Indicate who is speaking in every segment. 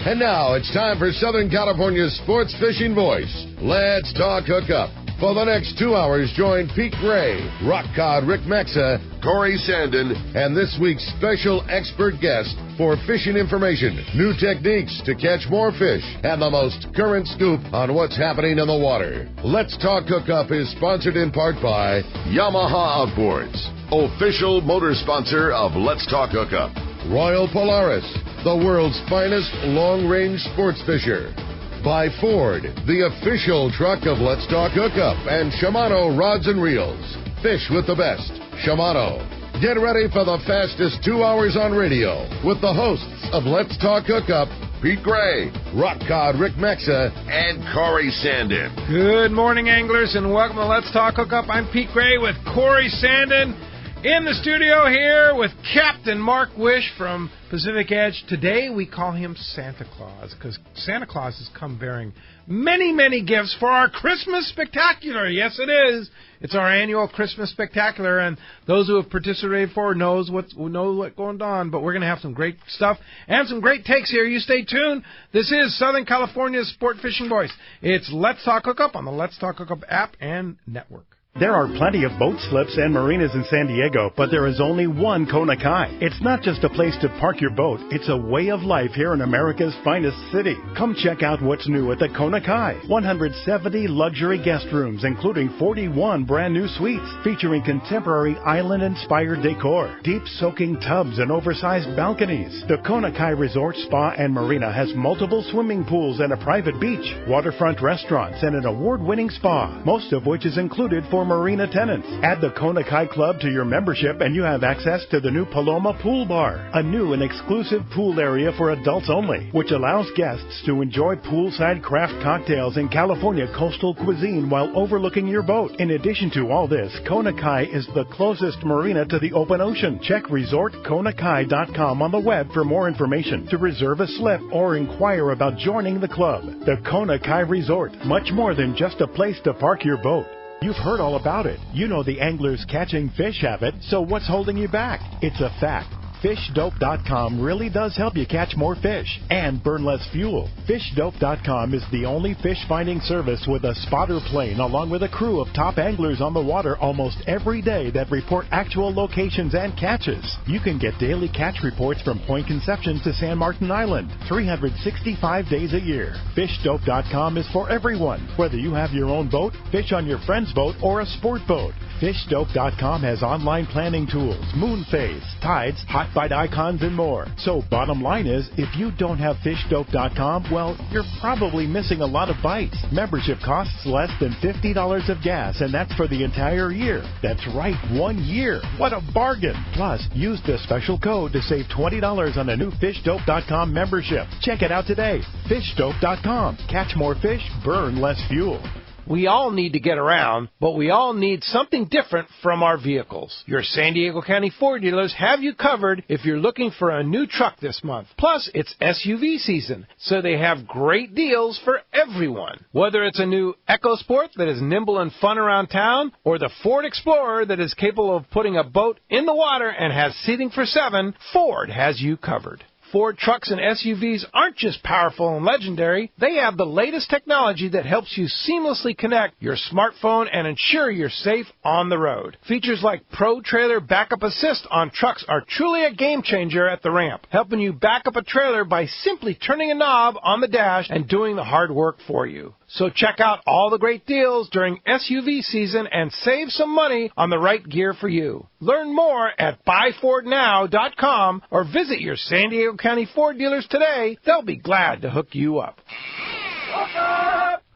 Speaker 1: And now it's time for Southern California's sports fishing voice. Let's talk hookup. For the next 2 hours, join Pete Gray, Rock Cod Rick Mexa, Corey Sandin, and this week's special expert guest for fishing information, new techniques to catch more fish, and the most current scoop on what's happening in the water. Let's Talk Hookup is sponsored in part by Yamaha Outboards, official motor sponsor of Let's Talk Hookup. Royal Polaris, the world's finest long-range sports fisher. By Ford, the official truck of Let's Talk Hookup, and Shimano Rods and Reels. Fish with the best. Shimano. Get ready for the fastest 2 hours on radio with the hosts of Let's Talk Hookup, Pete Gray, Rock Cod Rick Mexa, and Corey Sandin.
Speaker 2: Good morning, anglers, and welcome to Let's Talk Hookup. I'm Pete Gray with Corey Sandin in the studio here with Captain Mark Wisch from Pacific Edge. Today we call him Santa Claus because Santa Claus has come bearing many, many gifts for our Christmas Spectacular. Yes, it is. It's our annual Christmas Spectacular, and those who have participated for know what's going on. But we're going to have some great stuff and some great takes here. You stay tuned. This is Southern California's sport fishing voice. It's Let's Talk Hookup on the Let's Talk Hookup app and network.
Speaker 3: There are plenty of boat slips and marinas in San Diego, but there is only one Kona Kai. It's not just a place to park your boat. It's a way of life here in America's finest city. Come check out what's new at the Kona Kai. 170 luxury guest rooms, including 41 brand new suites, featuring contemporary island-inspired decor, deep soaking tubs, and oversized balconies. The Kona Kai Resort, Spa, and Marina has multiple swimming pools and a private beach, waterfront restaurants, and an award-winning spa, most of which is included for marina tenants. Add the Kona Kai Club to your membership and you have access to the new Paloma Pool Bar, a new and exclusive pool area for adults only, which allows guests to enjoy poolside craft cocktails and California coastal cuisine while overlooking your boat. In addition to all this, Kona Kai is the closest marina to the open ocean. Check resortkonakai.com on the web for more information, to reserve a slip, or inquire about joining the club. The Kona Kai Resort, much more than just a place to park your boat. You've heard all about it. You know the angler's catching fish habit, so what's holding you back? It's a fact. FishDope.com really does help you catch more fish and burn less fuel. FishDope.com is the only fish finding service with a spotter plane along with a crew of top anglers on the water almost every day that report actual locations and catches. You can get daily catch reports from Point Conception to San Martin Island, 365 days a year. FishDope.com is for everyone, whether you have your own boat, fish on your friend's boat, or a sport boat. FishDope.com has online planning tools, moon phase, tides, hot bite icons, and more. So bottom line is, if you don't have FishDope.com, well, you're probably missing a lot of bites. Membership costs less than $50 of gas, and that's for the entire year. That's right, 1 year. What a bargain. Plus, use the special code to save $20 on a new FishDope.com membership. Check it out today. FishDope.com. Catch more fish, burn less fuel.
Speaker 2: We all need to get around, but we all need something different from our vehicles. Your San Diego County Ford dealers have you covered if you're looking for a new truck this month. Plus, it's SUV season, so they have great deals for everyone. Whether it's a new EcoSport that is nimble and fun around town, or the Ford Explorer that is capable of putting a boat in the water and has seating for 7, Ford has you covered. Ford trucks and SUVs aren't just powerful and legendary. They have the latest technology that helps you seamlessly connect your smartphone and ensure you're safe on the road. Features like Pro Trailer Backup Assist on trucks are truly a game changer at the ramp, helping you back up a trailer by simply turning a knob on the dash and doing the hard work for you. So check out all the great deals during SUV season and save some money on the right gear for you. Learn more at buyfordnow.com or visit your San Diego County Ford dealers today. They'll be glad to hook you up.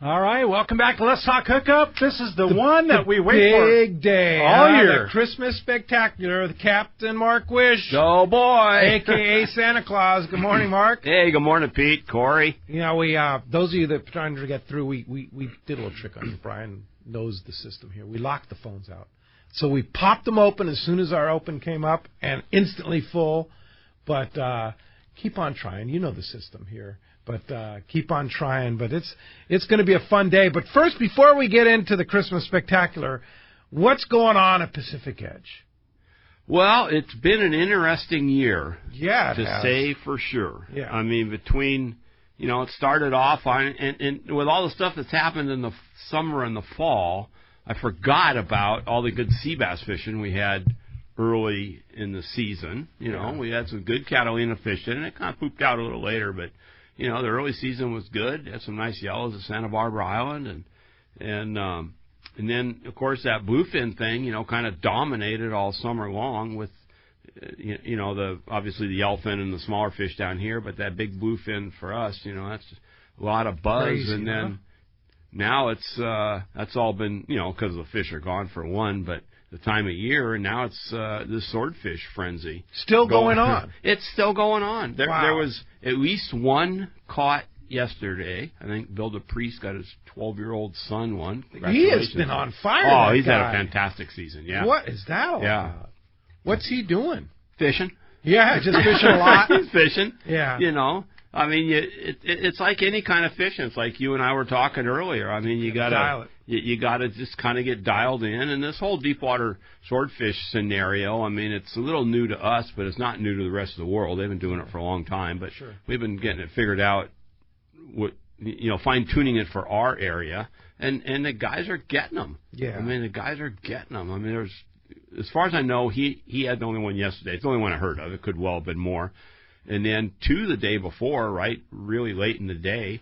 Speaker 4: All right, welcome back to Let's Talk Hookup. This is the one that we wait for
Speaker 2: big day
Speaker 4: all year.
Speaker 2: The Christmas Spectacular with Captain Mark Wisch.
Speaker 5: Oh, boy.
Speaker 2: A.K.A. Santa Claus. Good morning, Mark.
Speaker 5: Hey, good morning, Pete, Corey.
Speaker 2: You know, we those of you that are trying to get through, we did a little trick on you. Brian knows the system here. We locked the phones out. So we popped them open as soon as our open came up and instantly full. But keep on trying. You know the system here. But keep on trying. But it's going to be a fun day. But first, before we get into the Christmas Spectacular, what's going on at Pacific Edge?
Speaker 5: Well, it's been an interesting year.
Speaker 2: Yeah,
Speaker 5: to say for sure.
Speaker 2: Yeah.
Speaker 5: I mean, between it started off on, and with all the stuff that's happened in the summer and the fall, I forgot about all the good sea bass fishing we had early in the season. We had some good Catalina fishing, and it kind of pooped out a little later, but, the early season was good. Had some nice yellows at Santa Barbara Island, and then, of course, that bluefin thing, kind of dominated all summer long with, obviously the yellowfin and the smaller fish down here, but that big bluefin for us, that's a lot of buzz.
Speaker 2: Crazy,
Speaker 5: and then now that's all been, because the fish are gone for one, but the time of year, and now it's the swordfish frenzy.
Speaker 2: Still going on.
Speaker 5: It's still going on. There
Speaker 2: Wow.
Speaker 5: was at least one caught yesterday. I think Bill DePriest got his 12-year-old son one.
Speaker 2: He has been on fire.
Speaker 5: Oh, he's
Speaker 2: guy.
Speaker 5: had a fantastic season. Yeah.
Speaker 2: What is that all about? What's he doing?
Speaker 5: Fishing.
Speaker 2: Yeah, just fishing a lot.
Speaker 5: He's fishing.
Speaker 2: Yeah.
Speaker 5: I mean, it's like any kind of fishing. It's like you and I were talking earlier. I mean, you gotta just kind of get dialed in. And this whole deep water swordfish scenario, I mean, it's a little new to us, but it's not new to the rest of the world. They've been doing it for a long time, but we've been getting it figured out. Fine tuning it for our area, and the guys are getting them.
Speaker 2: Yeah.
Speaker 5: I mean, the guys are getting them. I mean, as far as I know, he had the only one yesterday. It's the only one I heard of. It could well have been more. And then two the day before, right, really late in the day,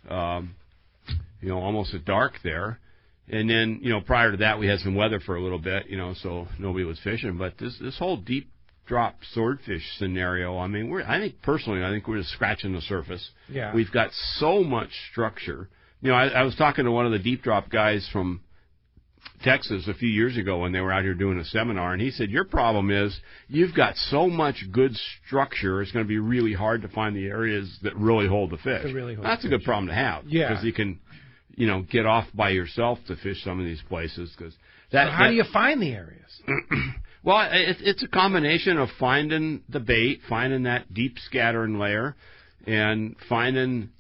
Speaker 5: almost at dark there. And then, prior to that, we had some weather for a little bit, so nobody was fishing. But this whole deep drop swordfish scenario, I mean, I think we're just scratching the surface.
Speaker 2: Yeah.
Speaker 5: We've got so much structure. I was talking to one of the deep drop guys from Texas a few years ago when they were out here doing a seminar, and he said, your problem is you've got so much good structure, it's going to be really hard to find the areas that really hold the fish. That's a good problem to have.
Speaker 2: Yeah.
Speaker 5: Because you can, get off by yourself to fish some of these places.
Speaker 2: So how do you find the areas?
Speaker 5: Well, it's a combination of finding the bait, finding that deep scattering layer, and finding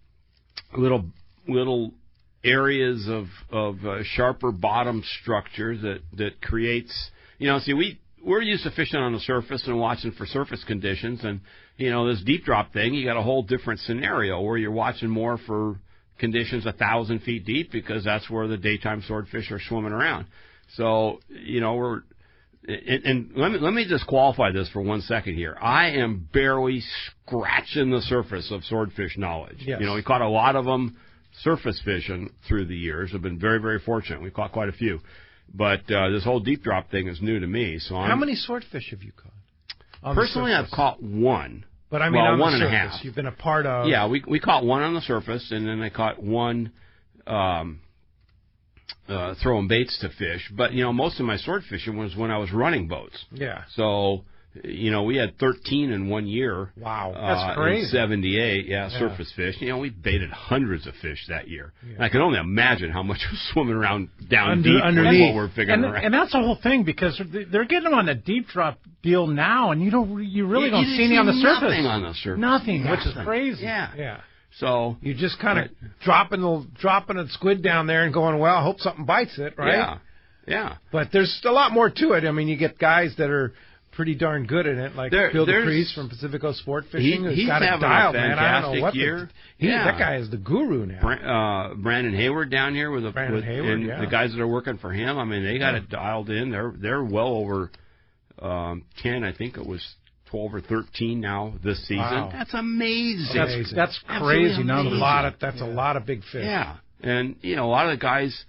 Speaker 5: little areas of sharper bottom structure that creates, we're used to fishing on the surface and watching for surface conditions, and this deep drop thing, you got a whole different scenario where you're watching more for conditions 1,000 feet deep, because that's where the daytime swordfish are swimming around. So let me just qualify this for 1 second here. I am barely scratching the surface of swordfish knowledge.
Speaker 2: Yes.
Speaker 5: We caught a lot of them surface fishing through the years. I've been very, very fortunate. We caught quite a few. But this whole deep drop thing is new to me. So
Speaker 2: how many swordfish have you caught?
Speaker 5: Personally, I've caught one.
Speaker 2: But I mean, on
Speaker 5: one
Speaker 2: the
Speaker 5: and a
Speaker 2: surface,
Speaker 5: half.
Speaker 2: you've been a part of.
Speaker 5: Yeah, we caught one on the surface, and then I caught one throwing baits to fish. But, most of my sword fishing was when I was running boats.
Speaker 2: Yeah.
Speaker 5: So, we had 13 in 1 year.
Speaker 2: Wow. That's crazy.
Speaker 5: In 78, surface fish. We baited hundreds of fish that year. Yeah. And I can only imagine how much was swimming around down deep
Speaker 2: underneath.
Speaker 5: What we're figuring around.
Speaker 4: And that's the whole thing, because they're getting them on a deep drop deal now, and you really don't see any on the surface.
Speaker 5: Nothing on the surface.
Speaker 4: Nothing, which is crazy.
Speaker 5: Yeah.
Speaker 2: Yeah.
Speaker 5: So
Speaker 2: you just kind of dropping a squid down there and going, well, I hope something bites it, right?
Speaker 5: Yeah. Yeah.
Speaker 2: But there's a lot more to it. I mean, you get guys that are pretty darn good at it, like Bill DePriest from Pacifico Sport Fishing, who's got it dialed, man. I don't know what
Speaker 5: year.
Speaker 2: That guy is the guru now.
Speaker 5: Brandon Hayward down here with the guys that are working for him. I mean, they got it dialed in. They're well over 10. I think it was 12 or 13 now this season.
Speaker 2: Wow.
Speaker 5: That's amazing.
Speaker 4: That's crazy.
Speaker 2: That's a lot of big fish.
Speaker 5: Yeah, and a lot of the guys.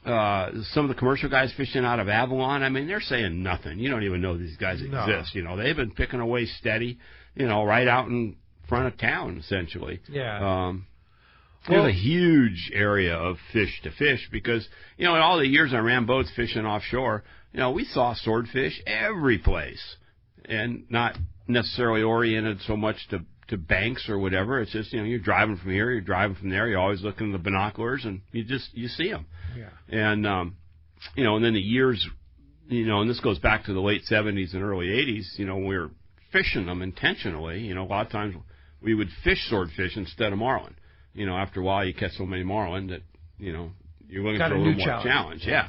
Speaker 5: Some of the commercial guys fishing out of Avalon, I mean, they're saying nothing. You don't even know these guys exist. They've been picking away steady, right out in front of town, essentially.
Speaker 2: Yeah.
Speaker 5: There's a huge area of fish to fish because, in all the years I ran boats fishing offshore, we saw swordfish every place and not necessarily oriented so much to banks or whatever. It's just, you're driving from here, you're driving from there, you're always looking at the binoculars and you see them.
Speaker 2: Yeah.
Speaker 5: And, and then the years, and this goes back to the late 70s and early 80s, we were fishing them intentionally. A lot of times we would fish swordfish instead of marlin. After a while you catch so many marlin that, you're looking for a little more challenge. Yeah.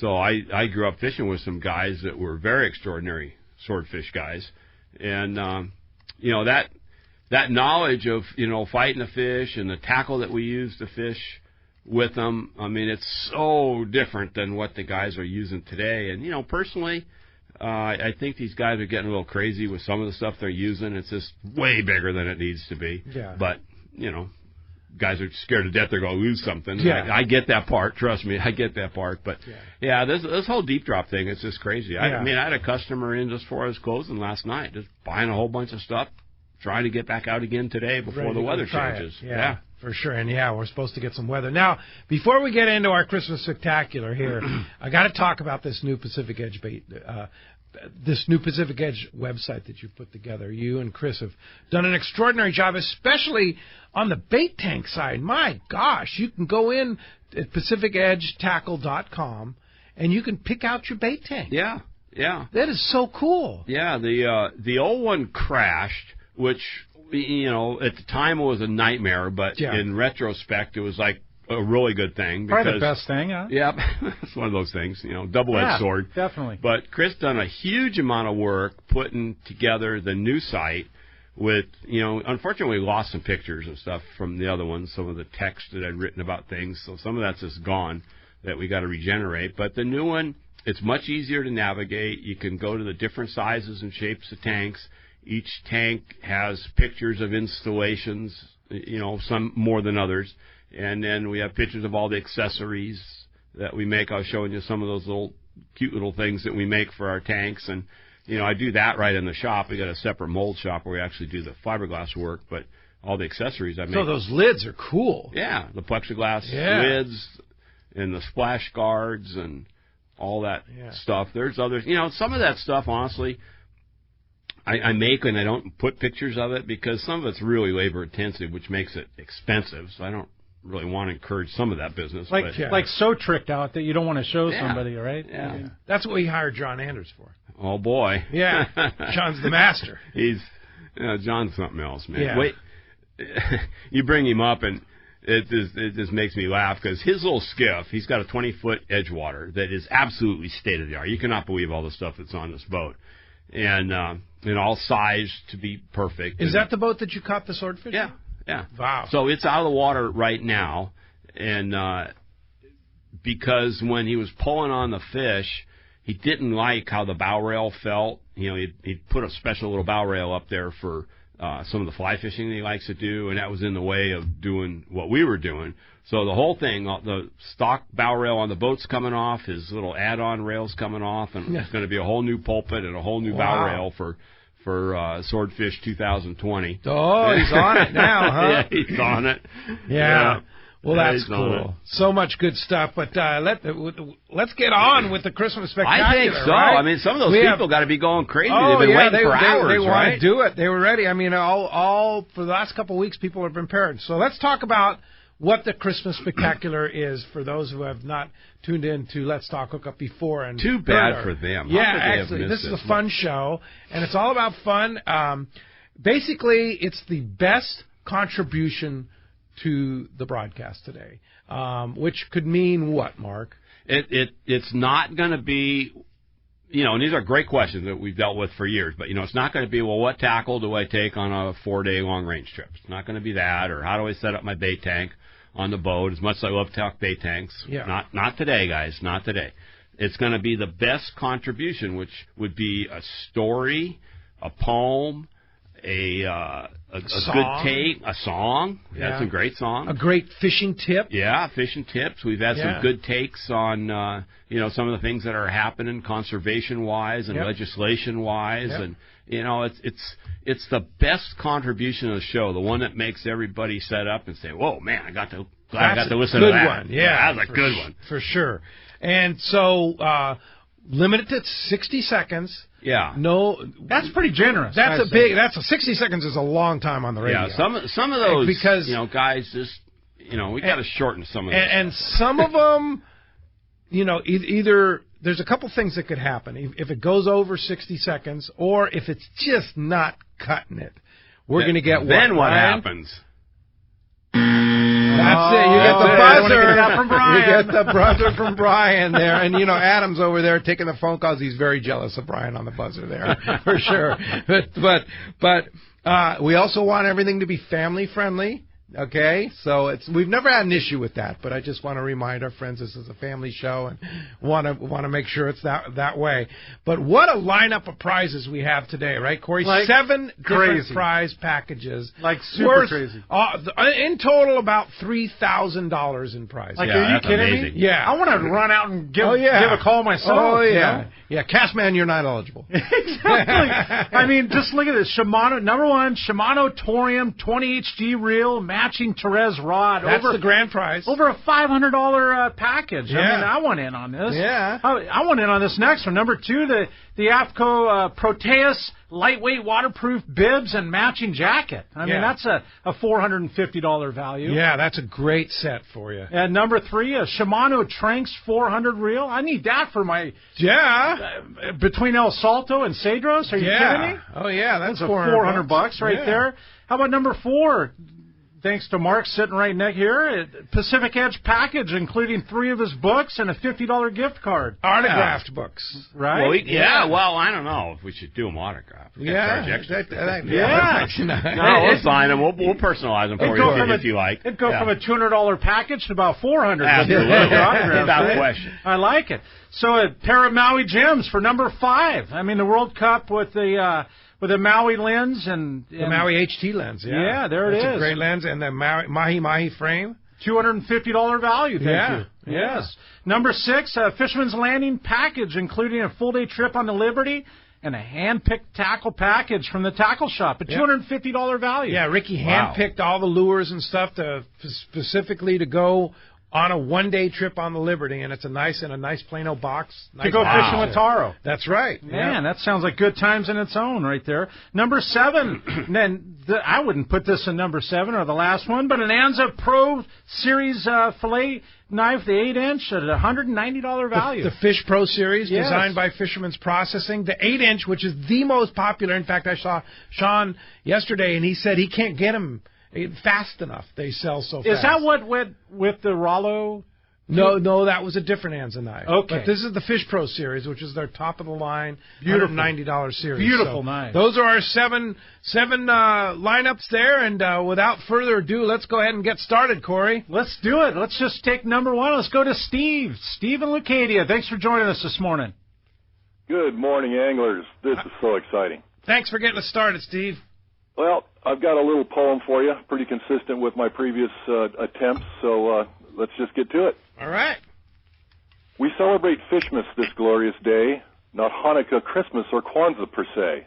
Speaker 5: So I grew up fishing with some guys that were very extraordinary swordfish guys. And, that knowledge of, fighting the fish and the tackle that we use to fish with them, I mean, it's so different than what the guys are using today. And, personally, I think these guys are getting a little crazy with some of the stuff they're using. It's just way bigger than it needs to be.
Speaker 2: Yeah.
Speaker 5: But, guys are scared to death they're going to lose something.
Speaker 2: Yeah.
Speaker 5: I get that part. Trust me, I get that part. But, this whole deep drop thing, it's just crazy. I had a customer in just before I was closing last night, just buying a whole bunch of stuff, trying to get back out again today before the weather changes.
Speaker 2: Yeah, for sure. And, we're supposed to get some weather. Now, before we get into our Christmas spectacular here, I got to talk about this new Pacific Edge bait. This new Pacific Edge website that you've put together. You and Chris have done an extraordinary job, especially on the bait tank side. My gosh, you can go in at pacificedgetackle.com and you can pick out your bait tank.
Speaker 5: Yeah.
Speaker 2: That is so cool.
Speaker 5: Yeah, the old one crashed, which, at the time it was a nightmare, but in retrospect it was like a really good thing.
Speaker 4: Probably the best thing, huh?
Speaker 5: Yeah, it's one of those things, double-edged sword.
Speaker 4: Definitely.
Speaker 5: But Chris done a huge amount of work putting together the new site with, unfortunately we lost some pictures and stuff from the other ones, some of the text that I'd written about things, so some of that's just gone that we got to regenerate. But the new one, it's much easier to navigate. You can go to the different sizes and shapes of tanks. Each tank has pictures of installations, some more than others. And then we have pictures of all the accessories that we make. I was showing you some of those cute little things that we make for our tanks. And, I do that right in the shop. We got a separate mold shop where we actually do the fiberglass work. But all the accessories I make.
Speaker 2: So those lids are cool.
Speaker 5: Yeah, the plexiglass lids and the splash guards and all that stuff. There's others. Some of that stuff, honestly, I make and I don't put pictures of it because some of it's really labor intensive, which makes it expensive. So I don't really want to encourage some of that business.
Speaker 4: Like so tricked out that you don't want to show somebody, right?
Speaker 5: Yeah.
Speaker 2: That's what we hired John Anders for.
Speaker 5: Oh, boy.
Speaker 2: Yeah. John's the master.
Speaker 5: John's something else, man.
Speaker 2: Yeah.
Speaker 5: Wait, you bring him up and it just makes me laugh because his little skiff, he's got a 20-foot Edgewater that is absolutely state-of-the-art. You cannot believe all the stuff that's on this boat. And all sized to be perfect.
Speaker 2: Is that the boat that you caught the swordfish?
Speaker 5: Yeah.
Speaker 2: Wow.
Speaker 5: So it's out of the water right now, and because when he was pulling on the fish, he didn't like how the bow rail felt. He'd put a special little bow rail up there for some of the fly fishing that he likes to do, and that was in the way of doing what we were doing. So the whole thing, the stock bow rail on the boat's coming off, his little add-on rail's coming off, and it's going to be a whole new pulpit and a whole new bow rail for Swordfish 2020.
Speaker 2: Oh, he's on it now, huh?
Speaker 5: Yeah, he's on it.
Speaker 2: Yeah. Well, that's cool. So much good stuff. But let's get on with the Christmas spectacular.
Speaker 5: I think so.
Speaker 2: Right?
Speaker 5: I mean, some of those people got to be going crazy.
Speaker 2: Oh,
Speaker 5: They've been waiting for hours,
Speaker 2: they want
Speaker 5: right?
Speaker 2: to do it. They were ready. I mean, all for the last couple of weeks, people have been prepared. So let's talk about what the Christmas spectacular is for those who have not tuned in to Let's Talk Hookup before. And
Speaker 5: too bad for them.
Speaker 2: Yeah, actually, this is a fun show, and it's all about fun. Basically, it's the best contribution to the broadcast today, which could mean what, Mark?
Speaker 5: It's not going to be, and these are great questions that we've dealt with for years, but, it's not going to be, well, what tackle do I take on a 4-day long-range trip? It's not going to be that, or how do I set up my bait tank on the boat, as much as I love to talk bait tanks.
Speaker 2: Yeah.
Speaker 5: Not today, guys, not today. It's going to be the best contribution, which would be a story, a poem, a good take, a song.
Speaker 2: Yeah.
Speaker 5: That's a great song.
Speaker 2: A great fishing tip.
Speaker 5: Yeah, fishing tips. We've had some good takes on, some of the things that are happening conservation-wise and legislation-wise.
Speaker 2: Yep.
Speaker 5: And, it's the best contribution of the show, the one that makes everybody set up and say, whoa, man, I got to listen to that.
Speaker 2: One. Yeah,
Speaker 5: that's a good one.
Speaker 2: For sure. And so, limited to 60 seconds.
Speaker 5: Yeah.
Speaker 2: No,
Speaker 4: that's pretty generous.
Speaker 2: That's 60 seconds is a long time on the radio.
Speaker 5: Yeah, some of those,
Speaker 2: because,
Speaker 5: guys just, we got to shorten some of those.
Speaker 2: And some of them, either there's a couple things that could happen. If it goes over 60 seconds or if it's just not cutting it, we're going to get
Speaker 5: then what happens?
Speaker 2: That's it. You get the buzzer
Speaker 4: from Brian.
Speaker 2: You get the buzzer from Brian there. And, Adam's over there taking the phone calls. He's very jealous of Brian on the buzzer there, for sure. But We also want everything to be family friendly. Okay, so we've never had an issue with that, but I just want to remind our friends this is a family show and want to make sure it's that way. But what a lineup of prizes we have today, right, Corey?
Speaker 4: Like
Speaker 2: 7 different
Speaker 4: crazy.
Speaker 2: prize packages,
Speaker 4: Like super crazy.
Speaker 2: In total, about $3,000 in prizes.
Speaker 4: Like, are you kidding
Speaker 5: amazing.
Speaker 4: me?
Speaker 2: Yeah.
Speaker 4: I want to run out and give a call myself.
Speaker 2: Oh yeah,
Speaker 4: you know?
Speaker 2: yeah. Castman, you're not eligible.
Speaker 4: Exactly. I mean, just look at this. Shimano, number one, Shimano Torium 20 HD reel, matching Therese rod.
Speaker 2: That's the grand prize.
Speaker 4: Over a $500 package.
Speaker 2: Yeah.
Speaker 4: I mean, I want in on this.
Speaker 2: Yeah.
Speaker 4: I want in on this next one. Number two, the AFCO Proteus lightweight waterproof bibs and matching jacket. I mean, that's a $450 value.
Speaker 2: Yeah, that's a great set for you.
Speaker 4: And number three, a Shimano Tranx 400 reel. I need that for my between El Salto and Cedros. Are you kidding me?
Speaker 2: Oh yeah, that's
Speaker 4: $400 right there. How about number four? Thanks to Mark sitting right next here, Pacific Edge package, including 3 of his books and a $50 gift card.
Speaker 2: Autographed books,
Speaker 4: right?
Speaker 5: Well, well, I don't know if we should do them autographed.
Speaker 2: No,
Speaker 5: we'll sign them. We'll personalize them for you if you like.
Speaker 4: It'd go from a $200 package to about $400.
Speaker 5: Absolutely. Without question.
Speaker 4: I like it. So a pair of Maui gems for number 5. I mean, the World Cup with the Maui lens and
Speaker 2: the Maui HT lens.
Speaker 4: Yeah, there it is.
Speaker 2: It's a great lens and the Mahi frame.
Speaker 4: $250 value. Thank you.
Speaker 2: Yeah.
Speaker 4: Yes. Number 6, Fisherman's Landing package, including a full-day trip on the Liberty and a hand-picked tackle package from the tackle shop, a $250 value.
Speaker 2: Yeah, Ricky hand-picked all the lures and stuff specifically to go on a one-day trip on the Liberty, and it's a nice Plano box.
Speaker 4: To go fishing with Taro.
Speaker 2: That's right.
Speaker 4: Man, that sounds like good times in its own right there. Number 7, then I wouldn't put this in number 7 or the last one, but an Anza Pro Series fillet knife, the 8-inch, at a $190 value.
Speaker 2: The Fish Pro Series, designed by Fisherman's Processing. The 8-inch, which is the most popular. In fact, I saw Sean yesterday, and he said he can't get them fast enough. They sell so fast.
Speaker 4: Is that what went with the Rollo?
Speaker 2: No, that was a different Anza knife.
Speaker 4: Okay.
Speaker 2: But this is the Fish Pro Series, which is their top-of-the-line, $190 series.
Speaker 4: Beautiful knife.
Speaker 2: Those are our seven lineups there, and without further ado, let's go ahead and get started, Corey.
Speaker 4: Let's do it. Let's just take number 1. Let's go to Steve. Steve in Leucadia. Thanks for joining us this morning.
Speaker 6: Good morning, anglers. This is so exciting.
Speaker 2: Thanks for getting us started, Steve.
Speaker 6: Well, I've got a little poem for you, pretty consistent with my previous attempts, so let's just get to it.
Speaker 2: All right.
Speaker 6: We celebrate Fishmas this glorious day, not Hanukkah, Christmas, or Kwanzaa per se.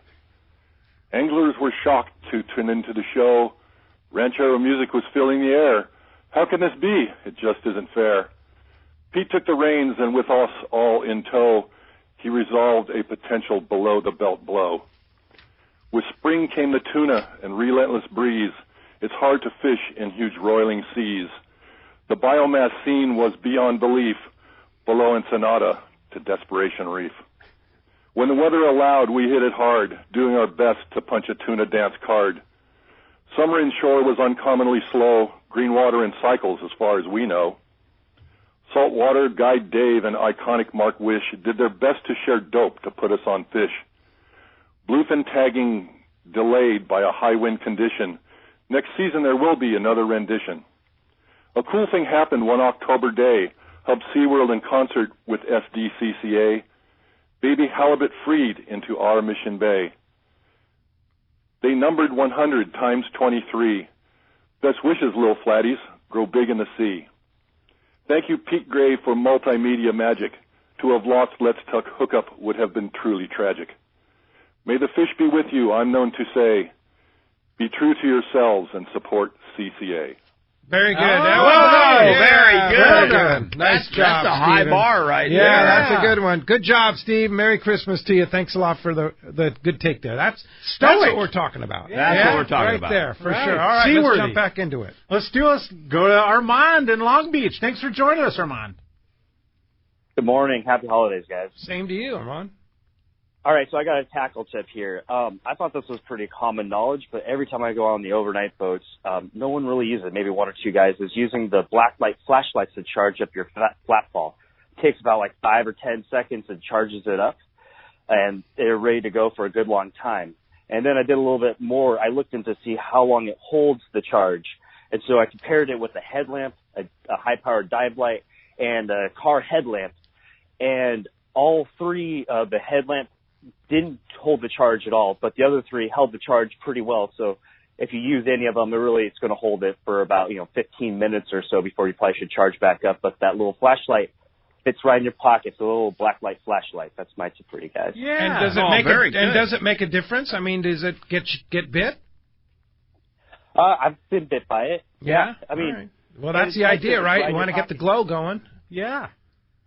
Speaker 6: Anglers were shocked to tune into the show. Ranchero music was filling the air. How can this be? It just isn't fair. Pete took the reins, and with us all in tow, he resolved a potential below-the-belt blow. With spring came the tuna and relentless breeze. It's hard to fish in huge roiling seas. The biomass scene was beyond belief, below Ensenada to Desperation Reef. When the weather allowed, we hit it hard, doing our best to punch a tuna dance card. Summer inshore was uncommonly slow, green water in cycles as far as we know. Saltwater guide Dave and iconic Mark Wisch did their best to share dope to put us on fish. Bluefin tagging delayed by a high wind condition. Next season there will be another rendition. A cool thing happened one October day. Hub SeaWorld in concert with SDCCA. Baby halibut freed into our Mission Bay. They numbered 100 times 23. Best wishes, little flatties. Grow big in the sea. Thank you, Pete Gray, for multimedia magic. To have lost Let's Talk Hookup would have been truly tragic. May the fish be with you, I'm known to say. Be true to yourselves and support CCA.
Speaker 2: Very good.
Speaker 5: Very good.
Speaker 2: Very good. Nice job,
Speaker 5: That's a high
Speaker 2: Steven.
Speaker 5: bar right there.
Speaker 2: Yeah, that's a good one. Good job, Steve. Merry Christmas to you. Thanks a lot for the good take there. That's what we're talking about.
Speaker 5: That's what we're talking about.
Speaker 2: Right there, for sure. All right, let's jump back into it.
Speaker 4: Let's go to Armand in Long Beach. Thanks for joining us, Armand.
Speaker 7: Good morning. Happy holidays, guys.
Speaker 2: Same to you, Armand.
Speaker 7: All right, so I got a tackle tip here. I thought this was pretty common knowledge, but every time I go on the overnight boats, no one really uses it. Maybe one or two guys is using the black light flashlights to charge up your flat ball. It takes about 5 or 10 seconds and charges it up, and they're ready to go for a good long time. And then I did a little bit more. I looked into see how long it holds the charge. And so I compared it with a headlamp, a high-powered dive light, and a car headlamp. And all three of the headlamp didn't hold the charge at all, but the other three held the charge pretty well. So if you use any of them, it's going to hold it for about, 15 minutes or so before you probably should charge back up. But that little flashlight fits right in your pocket. It's a little black light flashlight. That's my tip for you guys.
Speaker 2: Yeah. And does it make a difference? I mean, does it get bit?
Speaker 7: I've been bit by it.
Speaker 2: Yeah.
Speaker 7: I mean,
Speaker 2: right. Well, that's the idea, right? You want to get the glow going.
Speaker 4: Yeah.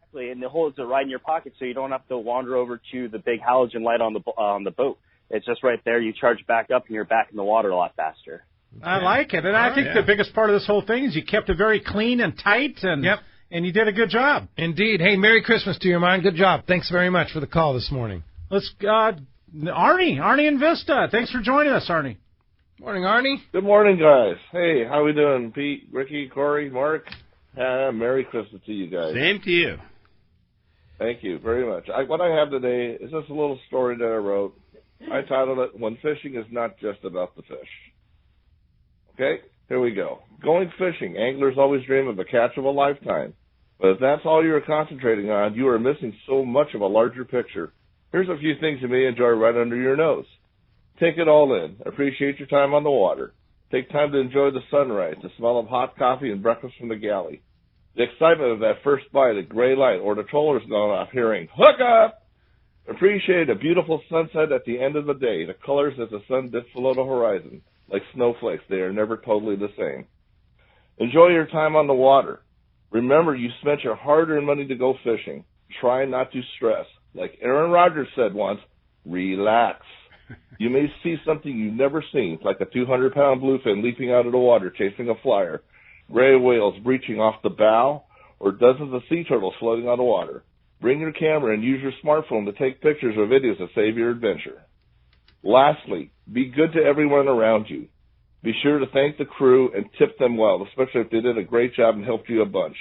Speaker 7: Exactly. And it holds it right in your pocket, so you don't have to wander over to the big halogen light on the boat. It's just right there. You charge back up, and you're back in the water a lot faster.
Speaker 4: Okay. I like it. And I think the biggest part of this whole thing is you kept it very clean and tight, and you did a good job.
Speaker 2: Indeed. Hey, Merry Christmas to you, man. Good job. Thanks very much for the call this morning.
Speaker 4: Let's Arnie in Vista. Thanks for joining us, Arnie.
Speaker 2: Morning, Arnie.
Speaker 8: Good morning, guys. Hey, how we doing? Pete, Ricky, Corey, Mark? Merry Christmas to you guys.
Speaker 5: Same to you.
Speaker 8: Thank you very much. What I have today is just a little story that I wrote. I titled it, When Fishing is Not Just About the Fish. Okay, here we go. Going fishing. Anglers always dream of a catch of a lifetime. But if that's all you're concentrating on, you are missing so much of a larger picture. Here's a few things you may enjoy right under your nose. Take it all in. Appreciate your time on the water. Take time to enjoy the sunrise, the smell of hot coffee and breakfast from the galley. The excitement of that first bite at gray light or the troller's going off hearing, Hookup! Appreciate a beautiful sunset at the end of the day. The colors as the sun dips below the horizon. Like snowflakes, they are never totally the same. Enjoy your time on the water. Remember, you spent your hard-earned money to go fishing. Try not to stress. Like Aaron Rodgers said once, relax. You may see something you've never seen, like a 200-pound bluefin leaping out of the water chasing a flyer, gray whales breaching off the bow, or dozens of sea turtles floating on the water. Bring your camera and use your smartphone to take pictures or videos that save your adventure. Lastly, be good to everyone around you. Be sure to thank the crew and tip them well, especially if they did a great job and helped you a bunch.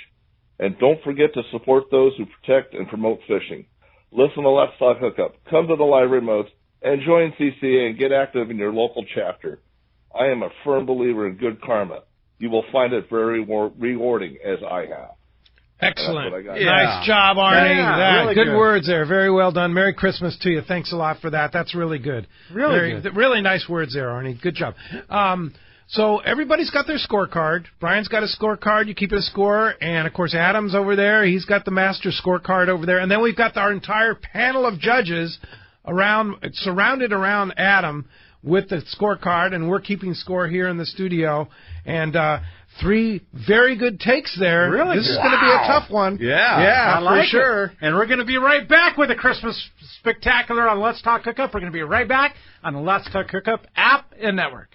Speaker 8: And don't forget to support those who protect and promote fishing. Listen to Let's Talk Hookup. Come to the live remotes and join CCA and get active in your local chapter. I am a firm believer in good karma. You will find it very rewarding, as I have.
Speaker 2: Excellent. Nice job, Arnie.
Speaker 4: Yeah, really
Speaker 2: good words there. Very well done. Merry Christmas to you. Thanks a lot for that. That's really good. Really nice words there, Arnie. Good job. So everybody's got their scorecard. Brian's got a scorecard. You keep it a score. And, of course, Adam's over there. He's got the master scorecard over there. And then we've got our entire panel of judges surrounded around Adam with the scorecard. And we're keeping score here in the studio. And 3 very good takes there.
Speaker 4: Really?
Speaker 2: This is going to be a tough one.
Speaker 4: Yeah,
Speaker 2: for sure.
Speaker 4: And we're going to be right back with a Christmas Spectacular on Let's Talk Hookup. We're going to be right back on the Let's Talk Hookup app and network.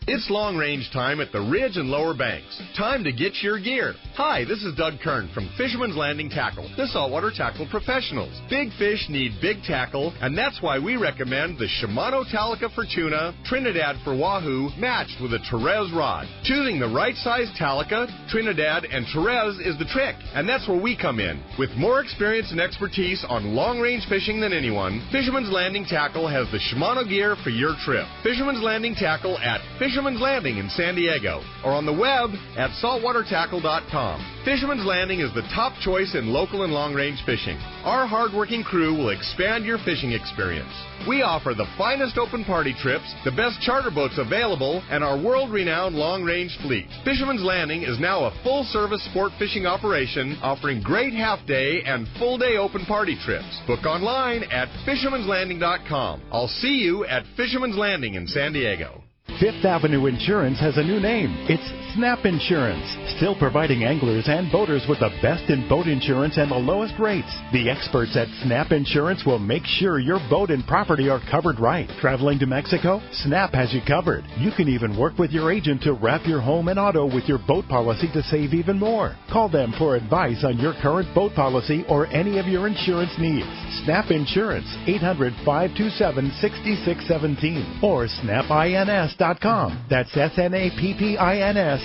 Speaker 9: It's long-range time at the Ridge and Lower Banks. Time to get your gear. Hi, this is Doug Kern from Fisherman's Landing Tackle, the saltwater tackle professionals. Big fish need big tackle, and that's why we recommend the Shimano Talica for tuna, Trinidad for wahoo, matched with a Terez rod. Choosing the right size Talica, Trinidad, and Terez is the trick, and that's where we come in. With more experience and expertise on long-range fishing than anyone, Fisherman's Landing Tackle has the Shimano gear for your trip. Fisherman's Landing Tackle at Fisherman's Landing in San Diego, or on the web at saltwatertackle.com. Fisherman's Landing is the top choice in local and long-range fishing. Our hard-working crew will expand your fishing experience. We offer the finest open party trips, the best charter boats available, and our world-renowned long-range fleet. Fisherman's Landing is now a full-service sport fishing operation offering great half-day and full-day open party trips. Book online at fishermanslanding.com. I'll see you at Fisherman's Landing in San Diego.
Speaker 3: Fifth Avenue Insurance has a new name. It's Snap Insurance, still providing anglers and boaters with the best in boat insurance and the lowest rates. The experts at Snap Insurance will make sure your boat and property are covered right. Traveling to Mexico? Snap has you covered. You can even work with your agent to wrap your home and auto with your boat policy to save even more. Call them for advice on your current boat policy or any of your insurance needs. Snap Insurance, 800-527-6617 or snapins.com. That's SNAPPINS.com.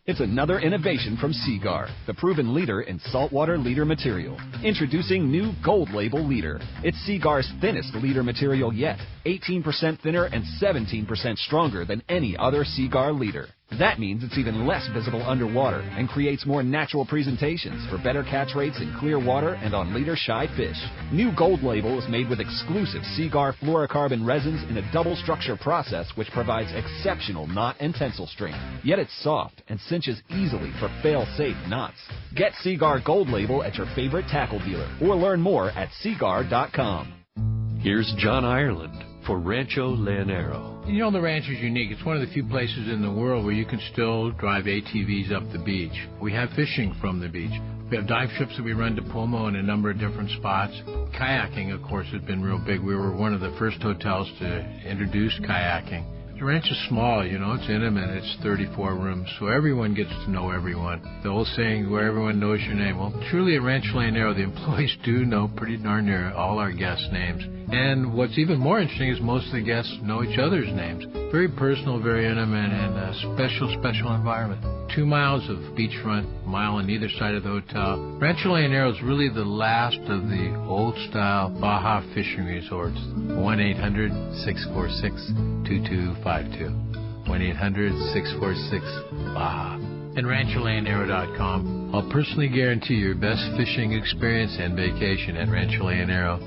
Speaker 10: It's another innovation from Seaguar, the proven leader in saltwater leader material. Introducing new Gold Label leader. It's Seaguar's thinnest leader material yet, 18% thinner and 17% stronger than any other Seaguar leader. That means it's even less visible underwater and creates more natural presentations for better catch rates in clear water and on leader-shy fish. New Gold Label is made with exclusive Seaguar fluorocarbon resins in a double structure process which provides exceptional knot and tensile strength. Yet it's soft and cinches easily for fail-safe knots. Get Seaguar Gold Label at your favorite tackle dealer or learn more at seaguar.com.
Speaker 11: Here's John Ireland for Rancho Leonero.
Speaker 12: You know, the ranch is unique. It's one of the few places in the world where you can still drive ATVs up the beach. We have fishing from the beach. We have dive trips that we run to Pomo in a number of different spots. Kayaking, of course, has been real big. We were one of the first hotels to introduce kayaking. The ranch is small, you know, it's intimate, it's 34 rooms, so everyone gets to know everyone. The old saying, where everyone knows your name. Well, truly at Rancho Leonero, the employees do know pretty darn near all our guests' names. And what's even more interesting is most of the guests know each other's names. Very personal, very intimate, and a special environment. 2 miles of beachfront, a mile on either side of the hotel. Rancho Leonero is really the last of the old-style Baja fishing resorts. 1-800-646-2252. 1-800-646-BAJA. And RanchoLeonero.com. I'll personally guarantee your best fishing experience and vacation at Rancho Leonero.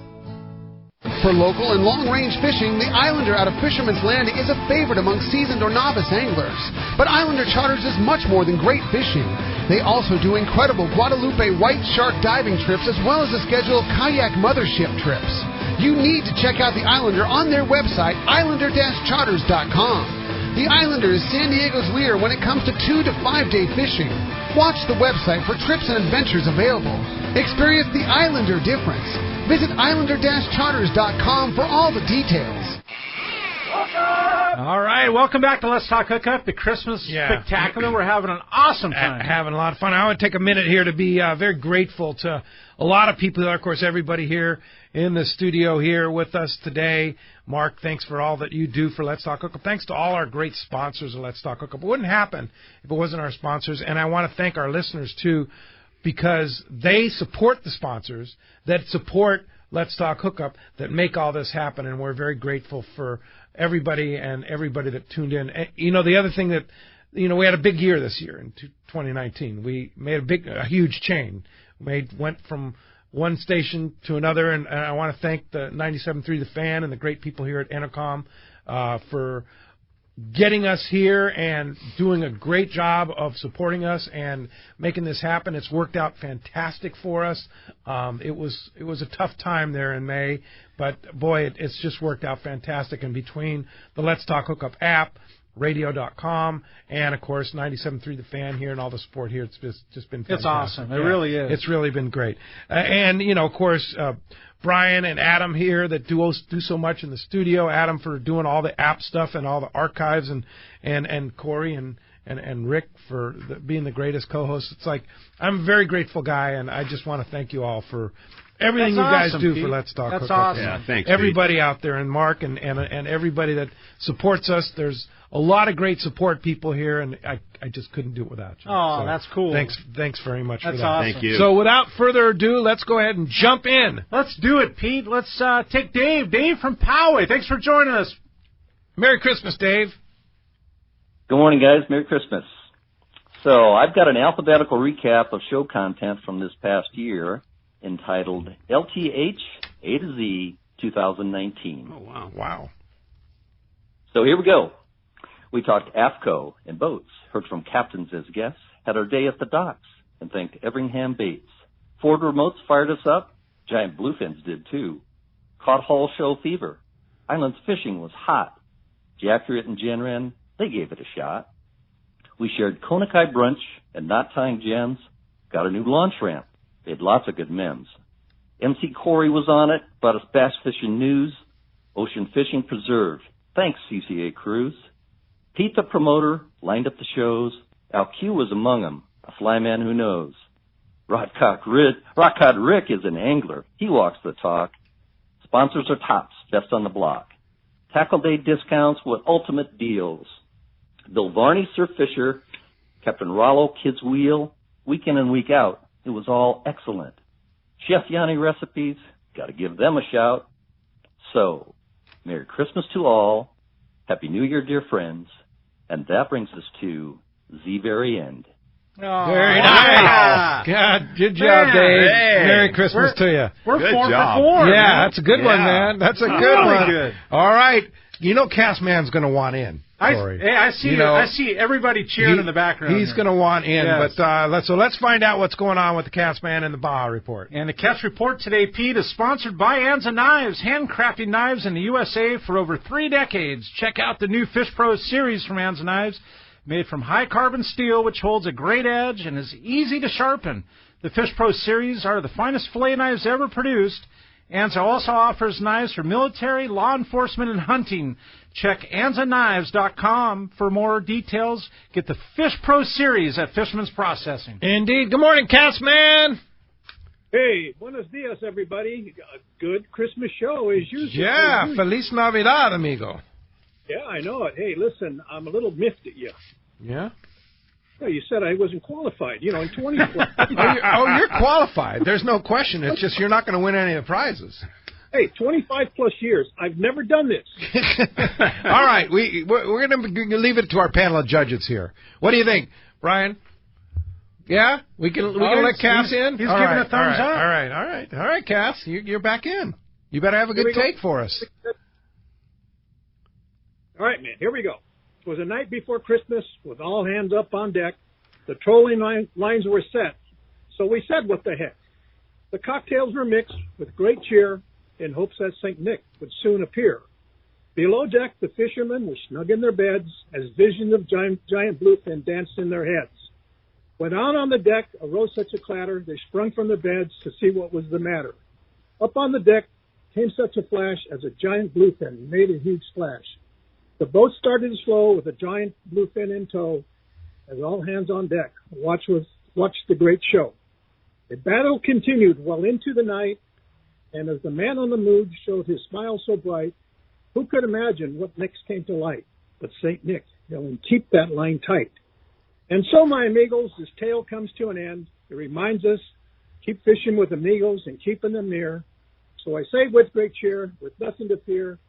Speaker 13: For local and long-range fishing, the Islander out of Fisherman's Landing is a favorite among seasoned or novice anglers. But Islander Charters is much more than great fishing. They also do incredible Guadalupe white shark diving trips as well as a schedule of kayak mothership trips. You need to check out the Islander on their website, islander-charters.com. The Islander is San Diego's leader when it comes to 2 to 5 day fishing. Watch the website for trips and adventures available. Experience the Islander difference. Visit islander-charters.com for all the details.
Speaker 4: All right, welcome back to Let's Talk Hookup, the Christmas Spectacular. We're having an awesome time.
Speaker 2: Having a lot of fun. I want to take a minute here to be very grateful to a lot of people. Of course, everybody here in the studio here with us today. Mark, thanks for all that you do for Let's Talk Hookup. Thanks to all our great sponsors of Let's Talk Hookup. It wouldn't happen if it wasn't our sponsors, and I want to thank our listeners, too, because they support the sponsors that support Let's Talk Hookup that make all this happen, and we're very grateful for everybody that tuned in. And, you know, the other thing that, you know, we had a big year this year in 2019. We made a huge chain. Went from one station to another, and I want to thank the 97.3 The Fan and the great people here at Entercom for getting us here and doing a great job of supporting us and making this happen. It's worked out fantastic for us. It was a tough time there in May, but boy, it's just worked out fantastic. And between the Let's Talk Hookup app, radio.com, and of course 97.3 The Fan here and all the support here, it's just been fantastic.
Speaker 4: It's awesome. It really is.
Speaker 2: It's really been great. And you know, of course, Brian and Adam here that do so much in the studio. Adam for doing all the app stuff and all the archives, and Corey and Rick for being the greatest co-host. It's like, I'm a very grateful guy, and I just want to thank you all for everything
Speaker 4: That's
Speaker 2: you guys
Speaker 4: awesome,
Speaker 2: do
Speaker 4: Pete.
Speaker 2: for Let's Talk
Speaker 4: That's
Speaker 2: Hookup.
Speaker 4: awesome.
Speaker 5: Yeah, thanks,
Speaker 2: everybody out there, and Mark and everybody that supports us. There's a lot of great support people here, and I just couldn't do it without you.
Speaker 4: Oh,
Speaker 2: so
Speaker 4: that's cool.
Speaker 2: Thanks very much for
Speaker 4: That's
Speaker 2: that.
Speaker 4: awesome.
Speaker 5: Thank you.
Speaker 2: So without further ado, let's go ahead and jump in.
Speaker 4: Let's do it, Pete. Let's take Dave. Dave from Poway. Thanks for joining us.
Speaker 2: Merry Christmas, Dave.
Speaker 14: Good morning, guys. Merry Christmas. So I've got an alphabetical recap of show content from this past year entitled LTH A to Z 2019.
Speaker 5: Oh, wow.
Speaker 2: Wow.
Speaker 14: So here we go. We talked AFCO and boats, heard from captains as guests, had our day at the docks, and thanked Everingham Bates. Ford remotes fired us up. Giant bluefins did too. Caught Hall Show fever. Islands fishing was hot. Jackerit and Jen Wren, they gave it a shot. We shared Konakai brunch and knot tying gems. Got a new launch ramp. They had lots of good memes. MC Corey was on it, brought us bass fishing news. Ocean fishing preserved. Thanks, CCA Cruise. Pete the promoter lined up the shows. Al Q was among them, a flyman who knows. Rockcod Rick is an angler. He walks the talk. Sponsors are tops, best on the block. Tackle day discounts with ultimate deals. Bill Varney, Surf Fisher, Captain Rollo, Kids Wheel, week in and week out, it was all excellent. Chef Yanni Recipes, got to give them a shout. So, Merry Christmas to all, Happy New Year, dear friends, and that brings us to the very end.
Speaker 2: Oh, very nice. God, good job, Dave. Hey, Merry Christmas to you.
Speaker 4: We're
Speaker 2: good
Speaker 4: 4
Speaker 2: job.
Speaker 4: for 4.
Speaker 2: Yeah, that's a good one, man. That's a good
Speaker 4: really
Speaker 2: one.
Speaker 4: Good.
Speaker 2: All right. You know Castman's going to want in.
Speaker 4: I see everybody cheering in the background.
Speaker 2: He's going to want in.
Speaker 4: Yes.
Speaker 2: But let's find out what's going on with the Castman and the Baja Report.
Speaker 4: And the Catch Report today, Pete, is sponsored by Anza Knives, handcrafted knives in the USA for over 3 decades. Check out the new Fish Pro series from Anza Knives, made from high-carbon steel, which holds a great edge and is easy to sharpen. The Fish Pro series are the finest fillet knives ever produced. Anza also offers knives for military, law enforcement, and hunting. Check AnzaKnives.com for more details. Get the Fish Pro series at Fisherman's Processing.
Speaker 2: Indeed. Good morning, Castman.
Speaker 15: Hey, buenos dias, everybody. A good Christmas show, as usual.
Speaker 2: Yeah, Feliz Navidad, amigo.
Speaker 15: Yeah, I know it. Hey, listen, I'm a little miffed at you.
Speaker 2: Yeah?
Speaker 15: Well, you said I wasn't qualified. You know, in 2012.
Speaker 2: You're qualified. There's no question. It's just you're not going to win any of the prizes.
Speaker 15: Hey, 25-plus years. I've never done this.
Speaker 2: All right. We're going to leave it to our panel of judges here. What do you think, Brian? Yeah? We can let Cass in?
Speaker 4: He's giving a thumbs up.
Speaker 2: All right, Cass. You're back in. You better have a good take for us.
Speaker 15: All right, man. Here we go. It was a night before Christmas with all hands up on deck. The trolling lines were set. So we said, what the heck? The cocktails were mixed with great cheer in hopes that St. Nick would soon appear. Below deck, the fishermen were snug in their beds as visions of giant bluefin danced in their heads. When out on the deck arose such a clatter, they sprung from their beds to see what was the matter. Up on the deck came such a flash as a giant bluefin made a huge splash. The boat started to slow with a giant bluefin in tow as all hands on deck watched the great show. The battle continued well into the night, and as the man on the moon showed his smile so bright, who could imagine what next came to light but St. Nick yelling, "Keep that line tight." And so, my amigos, this tale comes to an end. It reminds us, keep fishing with amigos and keeping them near. So I say with great cheer, with nothing to fear,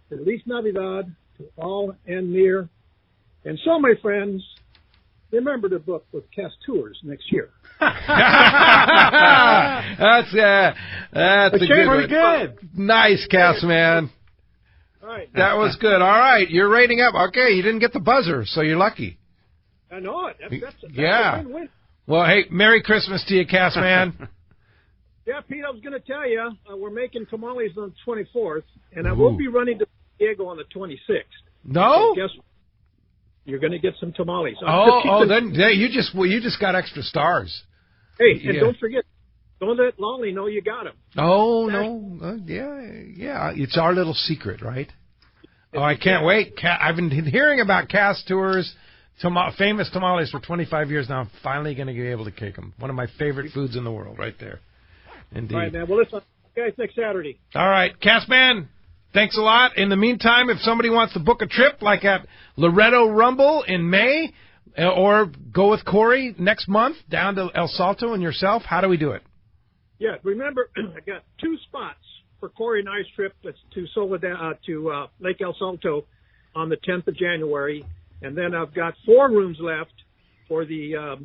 Speaker 15: Feliz Navidad to all and near. And so, my friends, remember to book with Cast Tours next year.
Speaker 2: That's a good one.
Speaker 4: Good.
Speaker 2: Nice, Cass, man.
Speaker 15: All right.
Speaker 2: That was good. All right, you're rating up. Okay, you didn't get the buzzer, so you're lucky.
Speaker 15: I know it. That's
Speaker 2: yeah.
Speaker 15: a win-win.
Speaker 2: Well, hey, Merry Christmas to you, Cass, man.
Speaker 15: Yeah, Pete, I was going to tell you, we're making tamales on the 24th, and I won't be running to Diego on the 26th.
Speaker 2: No?
Speaker 15: So guess you're going to get some tamales.
Speaker 2: Then you just got extra stars.
Speaker 15: Hey, and don't forget, don't let Longley know you got him.
Speaker 2: Oh, no. Yeah. It's our little secret, right? Oh, I can't wait. I've been hearing about Cass Tours, famous tamales for 25 years now. I'm finally going to be able to cake them. One of my favorite foods in the world right there. Indeed.
Speaker 15: All right, man. Well, listen, guys, next Saturday.
Speaker 2: All right. Cass, man, thanks a lot. In the meantime, if somebody wants to book a trip like at Loreto Rumble in May or go with Corey next month down to El Salto and yourself, how do we do it?
Speaker 15: Yeah, remember, I got 2 spots for Corey and I's trip. That's to Lake El Salto on the 10th of January. And then I've got 4 rooms left for the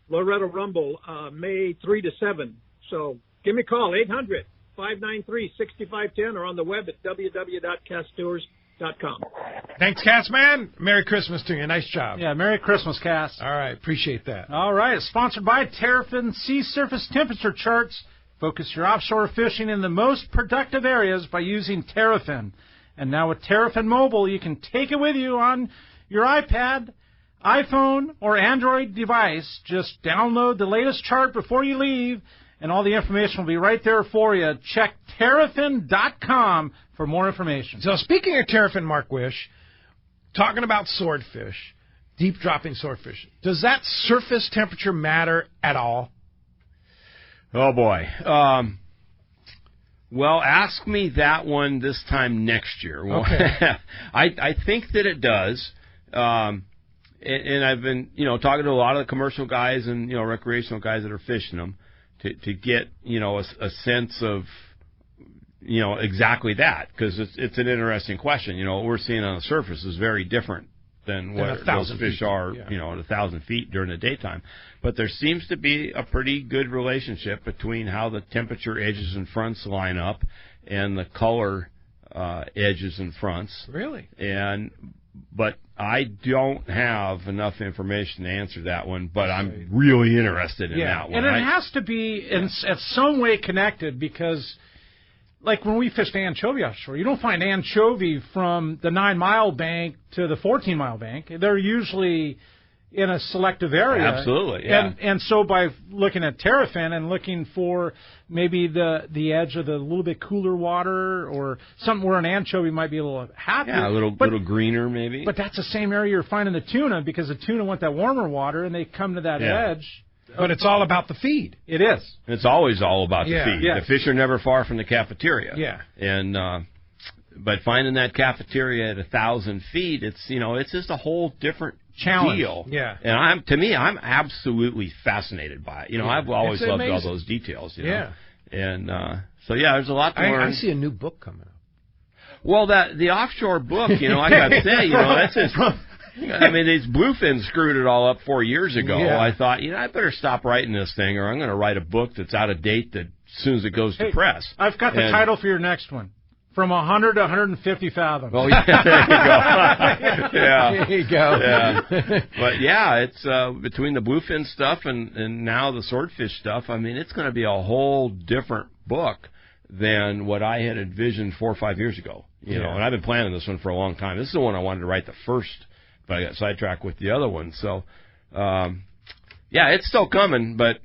Speaker 15: Loreto Rumble, May 3 to 7. So give me a call, 800-593-6510, or on the web at www.casttours.com.
Speaker 2: Thanks, Cass, man. Merry Christmas to you. Nice job.
Speaker 4: Yeah, Merry Christmas, Cass.
Speaker 2: All right, appreciate that.
Speaker 4: All right, it's sponsored by Terrafin Sea Surface Temperature Charts. Focus your offshore fishing in the most productive areas by using Terrafin. And now with Terrafin Mobile, you can take it with you on your iPad, iPhone, or Android device. Just download the latest chart before you leave, and all the information will be right there for you. Check Terrafin.com for more information.
Speaker 2: So speaking of Terrafin, Mark Wisch, talking about swordfish, deep-dropping swordfish, does that surface temperature matter at all?
Speaker 5: Oh, boy. Well, ask me that one this time next year.
Speaker 2: Okay.
Speaker 5: I think that it does. and I've been, talking to a lot of the commercial guys and, recreational guys that are fishing them to get, a sense of, exactly that, because it's an interesting question. What we're seeing on the surface is very different than what those fish are, at 1,000 feet during the daytime. But there seems to be a pretty good relationship between how the temperature edges and fronts line up and the color edges and fronts.
Speaker 2: Really?
Speaker 5: But I don't have enough information to answer that one, but I'm really interested in that one.
Speaker 4: And it has to be in some way connected, because like when we fished anchovy offshore, you don't find anchovy from the 9-mile bank to the 14-mile bank. They're usually in a selective area.
Speaker 5: Absolutely, yeah.
Speaker 4: And so by looking at terrafin and looking for maybe the edge of the little bit cooler water or something where an anchovy might be a little happier.
Speaker 5: Yeah, a little greener maybe.
Speaker 4: But that's the same area you're finding the tuna, because the tuna want that warmer water and they come to that edge.
Speaker 2: But it's all about the feed.
Speaker 4: It is.
Speaker 5: It's always all about the feed.
Speaker 4: Yes.
Speaker 5: The fish are never far from the cafeteria.
Speaker 2: Yeah.
Speaker 5: And but finding that cafeteria at 1,000 feet, it's just a whole different
Speaker 4: challenge.
Speaker 5: Deal.
Speaker 2: Yeah.
Speaker 5: And I'm absolutely fascinated by it. I've always loved all those details.
Speaker 2: Yeah.
Speaker 5: And so there's a lot to learn.
Speaker 2: I see a new book coming up.
Speaker 5: Well, the offshore book, I got to say, that's just. These bluefins screwed it all up 4 years ago.
Speaker 2: Yeah.
Speaker 5: I thought, I better stop writing this thing, or I'm going to write a book that's out of date as soon as it goes to press.
Speaker 4: I've got the title for your next one. From 100 to 150 fathoms.
Speaker 5: Oh, yeah, there you go.
Speaker 2: Yeah.
Speaker 5: But, it's between the bluefin stuff and now the swordfish stuff, it's going to be a whole different book than what I had envisioned 4 or 5 years ago. And I've been planning this one for a long time. This is the one I wanted to write the first, but I got sidetracked with the other one. So, it's still coming, but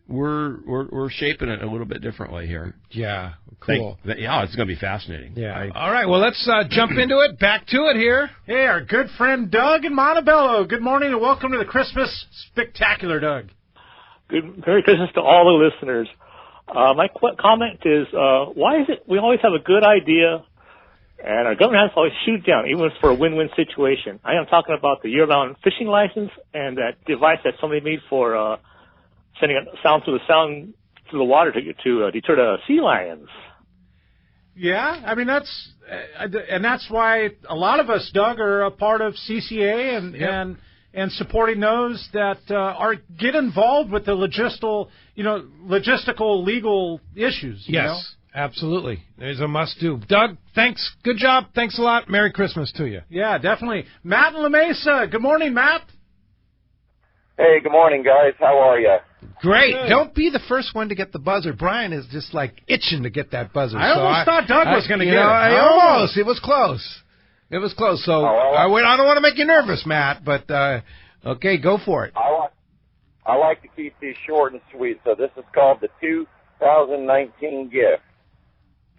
Speaker 5: we're shaping it a little bit differently here.
Speaker 2: Yeah, cool.
Speaker 5: It's going to be fascinating.
Speaker 2: Yeah. All right, well, let's jump into it. Back to it here.
Speaker 4: Hey, our good friend Doug in Montebello. Good morning and welcome to the Christmas Spectacular, Doug.
Speaker 16: Merry Christmas to all the listeners. My comment is, why is it we always have a good idea and our government has to always shoot down, even if it's for a win-win situation? I am talking about the year-round fishing license and that device that somebody made for sending a sound through the water to deter the sea lions.
Speaker 4: Yeah, that's why a lot of us, Doug, are a part of CCA and supporting those that get involved with the logistical legal issues.
Speaker 2: Yes, absolutely. There's a must-do. Doug, thanks. Good job. Thanks a lot. Merry Christmas to you.
Speaker 4: Yeah, definitely. Matt in La Mesa. Good morning, Matt.
Speaker 17: Hey, good morning, guys. How are you?
Speaker 2: Great. Good. Don't be the first one to get the buzzer. Brian is just itching to get that buzzer.
Speaker 4: I almost thought Doug was going to get it.
Speaker 2: Almost. It was close. So I don't want to make you nervous, Matt, but okay, go for it.
Speaker 17: I like to keep these short and sweet, so this is called the 2019 gift.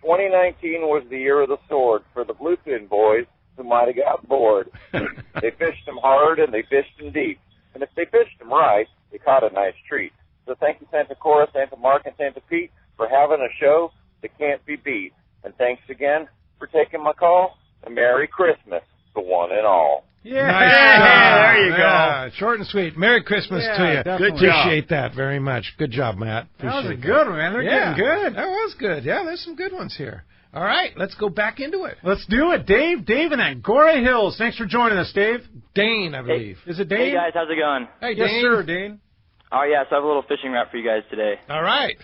Speaker 17: 2019 was the year of the sword for the bluefin boys who might have got bored. They fished them hard and they fished them deep. And if they fished them right, they caught a nice treat. So thank you, Santa Cora, Santa Mark, and Santa Pete, for having a show that can't be beat. And thanks again for taking my call. And Merry Christmas to one and all.
Speaker 4: Yeah,
Speaker 2: nice
Speaker 4: there you go.
Speaker 2: Yeah, short and sweet. Merry Christmas to you.
Speaker 4: Definitely.
Speaker 2: Appreciate that very much. Good job, Matt.
Speaker 4: That was a good one, man. They're getting good.
Speaker 2: That was good. Yeah, there's some good ones here. All right, let's go back into it.
Speaker 4: Let's do it. Dave in Angora Hills. Thanks for joining us, Dave.
Speaker 2: Dane, I believe.
Speaker 4: Is it Dane?
Speaker 18: Hey, guys. How's it going?
Speaker 2: Hey,
Speaker 4: yes,
Speaker 2: Dane.
Speaker 4: sir, Dane.
Speaker 18: Oh, yeah, so I have a little fishing rap for you guys today.
Speaker 2: All right.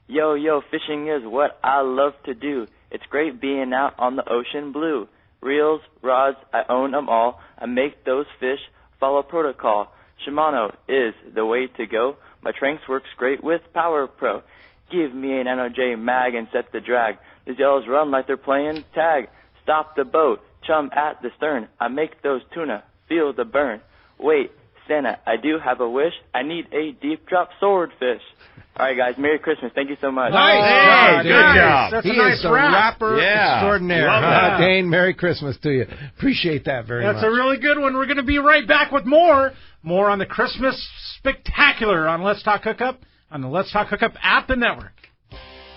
Speaker 18: Yo, fishing is what I love to do. It's great being out on the ocean blue. Reels, rods, I own them all. I make those fish follow protocol. Shimano is the way to go. My Tranks works great with Power Pro. Give me an NOJ mag and set the drag. These yellows run like they're playing tag. Stop the boat, chum at the stern. I make those tuna feel the burn. Wait, Santa, I do have a wish. I need a deep drop swordfish. All right, guys, Merry Christmas. Thank you so much.
Speaker 2: Nice.
Speaker 4: Good job. That's
Speaker 2: he
Speaker 4: a nice
Speaker 2: is a rapper extraordinaire. Dane, Merry Christmas to you. Appreciate that very much.
Speaker 4: That's a really good one. We're going to be right back with more on the Christmas Spectacular on Let's Talk Hookup, on the Let's Talk Hookup app and network.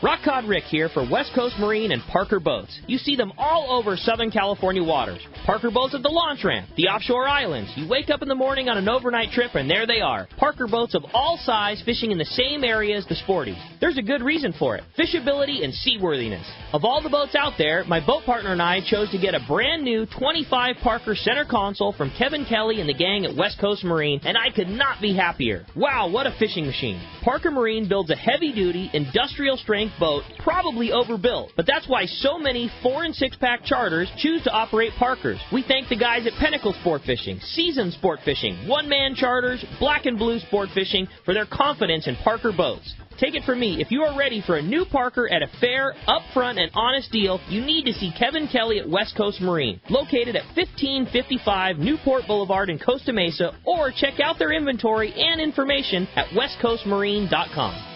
Speaker 19: Rock Cod Rick here for West Coast Marine and Parker Boats. You see them all over Southern California waters. Parker Boats at the launch ramp, the offshore islands. You wake up in the morning on an overnight trip and there they are. Parker Boats of all size fishing in the same area as the sporties. There's a good reason for it. Fishability and seaworthiness. Of all the boats out there, my boat partner and I chose to get a brand new 25 Parker center console from Kevin Kelly and the gang at West Coast Marine, and I could not be happier. Wow, what a fishing machine. Parker Marine builds a heavy-duty, industrial-strength boat, probably overbuilt, but that's why so many 4- and 6-pack charters choose to operate Parkers. We thank the guys at Pinnacle Sport Fishing, Season Sport Fishing, One-Man Charters, Black and Blue Sport Fishing for their confidence in Parker boats. Take it from me, if you are ready for a new Parker at a fair, upfront, and honest deal, you need to see Kevin Kelly at West Coast Marine, located at 1555 Newport Boulevard in Costa Mesa, or check out their inventory and information at westcoastmarine.com.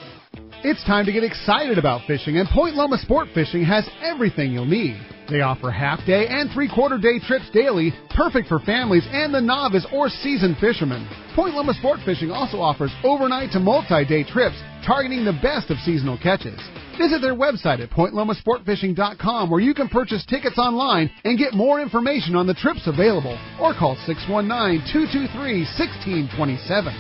Speaker 13: It's time to get excited about fishing, and Point Loma Sport Fishing has everything you'll need. They offer half-day and three-quarter-day trips daily, perfect for families and the novice or seasoned fishermen. Point Loma Sport Fishing also offers overnight to multi-day trips, targeting the best of seasonal catches. Visit their website at pointlomasportfishing.com, where you can purchase tickets online and get more information on the trips available, or call 619-223-1627.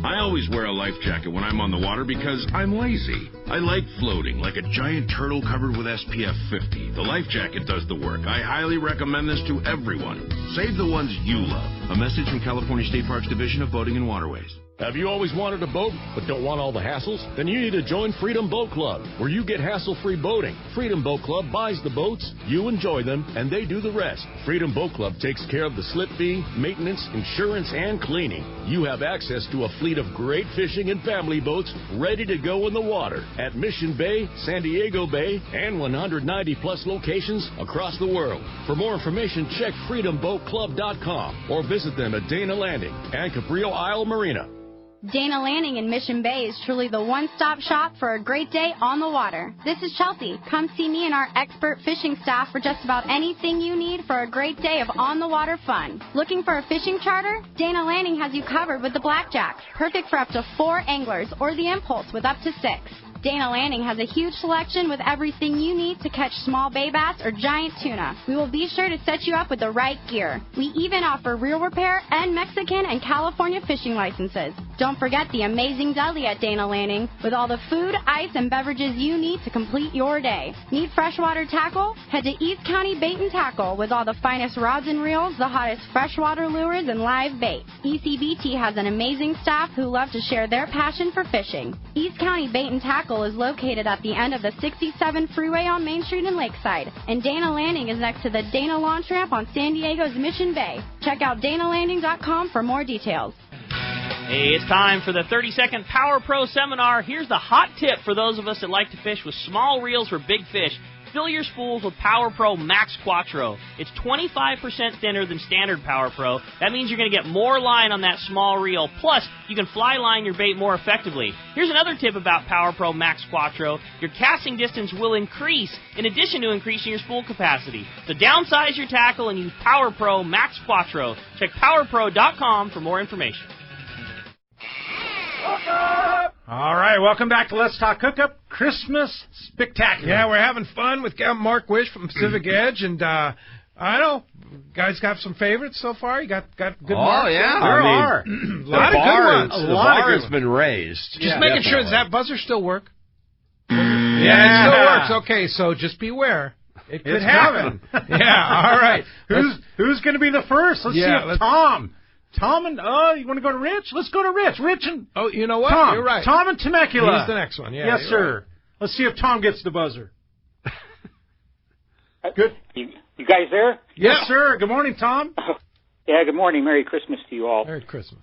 Speaker 20: I always wear a life jacket when I'm on the water because I'm lazy. I like floating like a giant turtle covered with SPF 50. The life jacket does the work. I highly recommend this to everyone. Save the ones you love. A message from California State Parks Division of Boating and Waterways.
Speaker 21: Have you always wanted a boat but don't want all the hassles? Then you need to join Freedom Boat Club, where you get hassle-free boating. Freedom Boat Club buys the boats, you enjoy them, and they do the rest. Freedom Boat Club takes care of the slip fee, maintenance, insurance, and cleaning. You have access to a fleet of great fishing and family boats ready to go in the water at Mission Bay, San Diego Bay, and 190-plus locations across the world. For more information, check freedomboatclub.com or visit them at Dana Landing and Cabrillo Isle Marina.
Speaker 22: Dana Landing in Mission Bay is truly the one-stop shop for a great day on the water. This is Chelsea. Come see me and our expert fishing staff for just about anything you need for a great day of on-the-water fun. Looking for a fishing charter? Dana Landing has you covered with the Blackjack, perfect for up to 4 anglers, or the Impulse with up to 6. Dana Landing has a huge selection with everything you need to catch small bay bass or giant tuna. We will be sure to set you up with the right gear. We even offer reel repair and Mexican and California fishing licenses. Don't forget the amazing deli at Dana Landing with all the food, ice, and beverages you need to complete your day. Need freshwater tackle? Head to East County Bait and Tackle with all the finest rods and reels, the hottest freshwater lures, and live bait. ECBT has an amazing staff who love to share their passion for fishing. East County Bait and Tackle is located at the end of the 67 freeway on Main Street in Lakeside, and Dana Landing is next to the Dana Launch Ramp on San Diego's Mission Bay. Check out danalanding.com for more details.
Speaker 23: Hey, it's time for the 30-second Power Pro seminar. Here's the hot tip for those of us that like to fish with small reels for big fish. Fill your spools with Power Pro Max Quattro. It's 25% thinner than standard Power Pro. That means you're going to get more line on that small reel. Plus, you can fly line your bait more effectively. Here's another tip about Power Pro Max Quattro. Your casting distance will increase in addition to increasing your spool capacity. So downsize your tackle and use Power Pro Max Quattro. Check PowerPro.com for more information.
Speaker 4: All right, welcome back to Let's Talk Hookup Christmas Spectacular.
Speaker 2: Yeah, we're having fun with Captain Mark Wisch from Pacific Edge, and I don't know, guys got some favorites so far? You got good marks?
Speaker 5: Oh, yeah.
Speaker 2: There are. A lot of good ones.
Speaker 5: The bar has been raised.
Speaker 2: Just making sure, does that buzzer still work? Yeah, it still works. Okay, so just beware. It could happen. Yeah, all right.
Speaker 4: Who's going to be the first? Let's see if Tom and, you want to go to Rich? Let's go to Rich. Rich and...
Speaker 2: Oh, you know what?
Speaker 4: Tom.
Speaker 2: You're right.
Speaker 4: Tom and Temecula.
Speaker 2: He's the next one, yeah.
Speaker 4: Yes, sir. Right. Let's see if Tom gets the buzzer. Good.
Speaker 24: You guys there?
Speaker 4: Yes, sir. Good morning, Tom.
Speaker 24: Yeah, good morning. Merry Christmas to you all.
Speaker 2: Merry Christmas.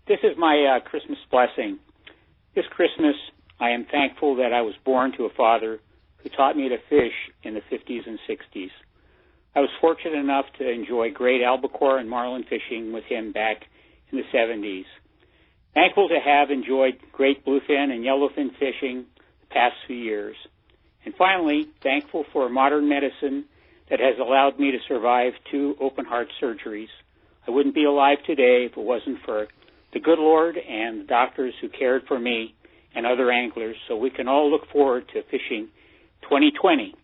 Speaker 24: This is my Christmas blessing. This Christmas, I am thankful that I was born to a father who taught me to fish in the 50s and 60s. I was fortunate enough to enjoy great albacore and marlin fishing with him back in the 70s. Thankful to have enjoyed great bluefin and yellowfin fishing the past few years. And finally, thankful for modern medicine that has allowed me to survive 2 open-heart surgeries. I wouldn't be alive today if it wasn't for the good Lord and the doctors who cared for me and other anglers so we can all look forward to fishing 2020.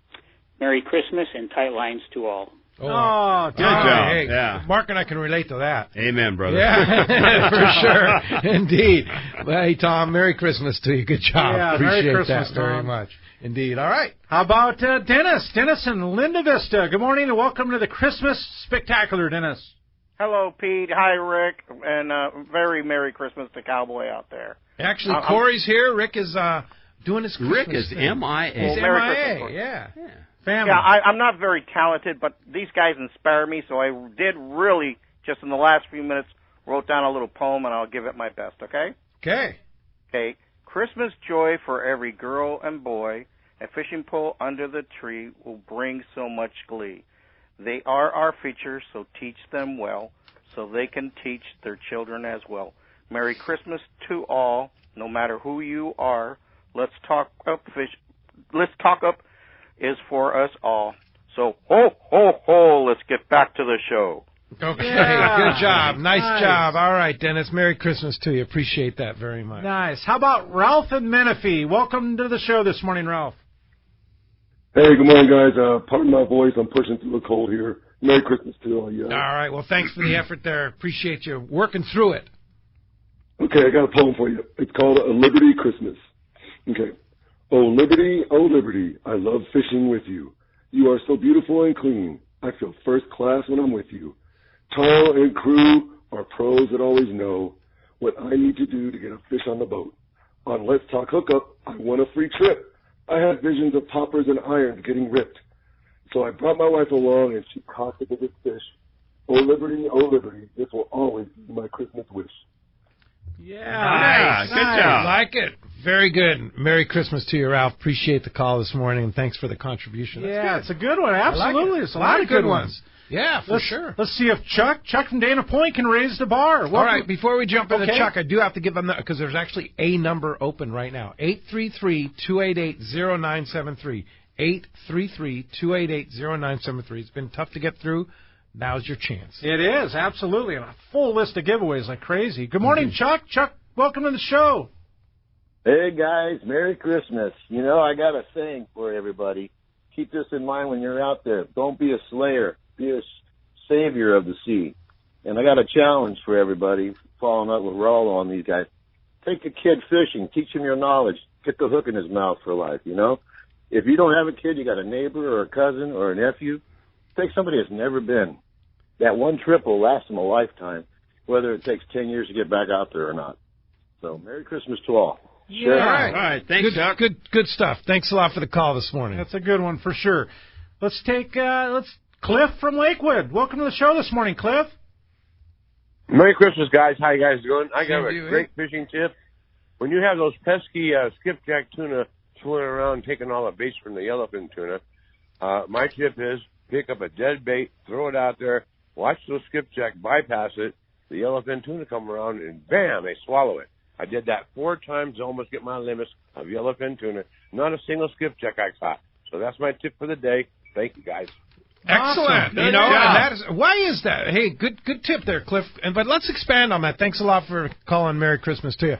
Speaker 24: Merry Christmas and tight lines to all.
Speaker 4: Oh,
Speaker 5: good job.
Speaker 2: Hey,
Speaker 5: Yeah.
Speaker 2: Mark and I can relate to that.
Speaker 5: Amen, brother.
Speaker 2: Yeah, for sure. Indeed. Well, hey, Tom, Merry Christmas to you. Good job.
Speaker 4: Yeah,
Speaker 2: Appreciate
Speaker 4: Merry Christmas,
Speaker 2: that very
Speaker 4: Tom.
Speaker 2: much. Indeed. All right.
Speaker 4: How about Dennis? Dennis in Linda Vista. Good morning and welcome to the Christmas Spectacular, Dennis.
Speaker 1: Hello, Pete. Hi, Rick. And very Merry Christmas to Cowboy out there.
Speaker 2: Actually, Corey's here. Rick is doing his Christmas
Speaker 5: Rick is
Speaker 2: thing.
Speaker 5: MIA.
Speaker 2: He's
Speaker 1: Merry
Speaker 2: MIA,
Speaker 1: Christmas,
Speaker 2: yeah.
Speaker 4: Family.
Speaker 1: Yeah, I'm not very talented, but these guys inspire me, so I did really, just in the last few minutes, wrote down a little poem, and I'll give it my best, okay?
Speaker 2: Okay.
Speaker 1: Okay. Christmas joy for every girl and boy, a fishing pole under the tree will bring so much glee. They are our features, so teach them well, so they can teach their children as well. Merry Christmas to all, no matter who you are. Let's talk up is for us all. So, ho, ho, ho, let's get back to the show.
Speaker 2: Okay,
Speaker 4: Yeah.
Speaker 2: good job. Nice job. All right, Dennis, Merry Christmas to you. Appreciate that very much.
Speaker 4: Nice. How about Ralph and Menifee? Welcome to the show this morning, Ralph.
Speaker 6: Hey, good morning, guys. Pardon my voice. I'm pushing through the cold here. Merry Christmas to all you.
Speaker 2: All right, well, thanks for the effort there. Appreciate you working through it.
Speaker 6: Okay, I got a poem for you. It's called A Liberty Christmas. Okay. Oh, Liberty, I love fishing with you. You are so beautiful and clean. I feel first class when I'm with you. Tall and crew are pros that always know what I need to do to get a fish on the boat. On Let's Talk Hookup, I won a free trip. I had visions of poppers and irons getting ripped. So I brought my wife along, and she caught the biggest fish. Oh, Liberty, this will always be my Christmas wish.
Speaker 4: Yeah.
Speaker 2: Nice.
Speaker 5: Good job.
Speaker 2: Like it. Very good. Merry Christmas to you, Ralph. Appreciate the call this morning, and thanks for the contribution. That's
Speaker 4: Yeah,
Speaker 2: good.
Speaker 4: it's a good one.
Speaker 2: I like
Speaker 4: Absolutely.
Speaker 2: it.
Speaker 4: It's a lot of good ones.
Speaker 2: Yeah, for sure.
Speaker 4: Let's see if Chuck from Dana Point can raise the bar.
Speaker 2: All right, before we jump into
Speaker 4: Okay.
Speaker 2: Chuck, I do have to give them because there's actually a number open right now. 833-288-0973. 833-288-0973. It's been tough to get through. Now's your chance.
Speaker 4: It is, absolutely. And a full list of giveaways like crazy. Good morning, Chuck. Chuck, welcome to the show.
Speaker 7: Hey, guys, Merry Christmas. You know, I got a saying for everybody. Keep this in mind when you're out there. Don't be a slayer. Be a savior of the sea. And I got a challenge for everybody, following up with Rollo on these guys. Take a kid fishing. Teach him your knowledge. Get the hook in his mouth for life, you know? If you don't have a kid, you got a neighbor or a cousin or a nephew, take somebody that's never been. That one trip will last them a lifetime, whether it takes 10 years to get back out there or not. So, Merry Christmas to all.
Speaker 2: Yeah. All
Speaker 5: right. Thanks,
Speaker 2: good,
Speaker 5: Chuck.
Speaker 2: Good stuff. Thanks a lot for the call this morning.
Speaker 4: That's a good one for sure. Let's take Cliff from Lakewood. Welcome to the show this morning, Cliff.
Speaker 8: Merry Christmas, guys. How you guys doing? I got
Speaker 2: Same
Speaker 8: a
Speaker 2: to you,
Speaker 8: great fishing tip. When you have those pesky skipjack tuna swimming around taking all the baits from the yellowfin tuna, my tip is pick up a dead bait, throw it out there, watch those skipjack bypass it, the yellowfin tuna come around, and bam, they swallow it. I did that 4 times to almost get my limits of yellowfin tuna. Not a single skipjack I caught. So that's my tip for the day. Thank you, guys.
Speaker 2: Excellent.
Speaker 4: Awesome.
Speaker 2: You know, and that is, why is that? Hey, good tip there, Cliff. But let's expand on that. Thanks a lot for calling. Merry Christmas to you.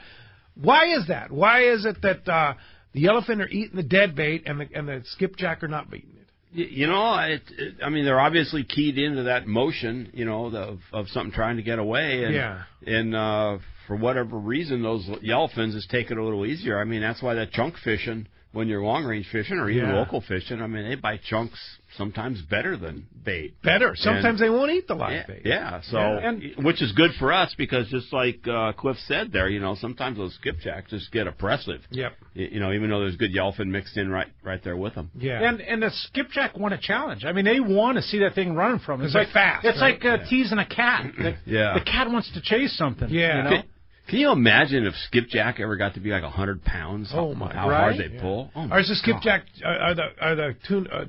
Speaker 2: Why is that? Why is it that the yellowfin are eating the dead bait and the skipjack are not beating it?
Speaker 5: You know, I mean, they're obviously keyed into that motion, you know, of something trying to get away. And,
Speaker 2: Yeah.
Speaker 5: And for whatever reason, those yellowfins is taking it a little easier. I mean, that's why that chunk fishing, when you're long-range fishing or even
Speaker 2: Yeah.
Speaker 5: local fishing, I mean, they bite chunks sometimes better than bait.
Speaker 2: Better. Sometimes they won't eat the live bait.
Speaker 5: Yeah, so,
Speaker 2: And-
Speaker 5: which is good for us because just like Cliff said there, you know, sometimes those skipjacks just get oppressive.
Speaker 2: Yep.
Speaker 5: You know, even though there's good yellowfin mixed in right there with them.
Speaker 2: Yeah.
Speaker 4: And the skipjack want a challenge. I mean, they want to see that thing running from them.
Speaker 2: It's like fast,
Speaker 4: It's
Speaker 2: right?
Speaker 4: like teasing a cat.
Speaker 5: Yeah.
Speaker 4: The cat wants to chase something.
Speaker 2: Yeah.
Speaker 4: You know?
Speaker 5: Can you imagine if skipjack ever got to be like 100 pounds?
Speaker 2: Oh my!
Speaker 5: How
Speaker 2: right?
Speaker 5: hard they pull? Oh my
Speaker 2: Or is the skipjack? Are the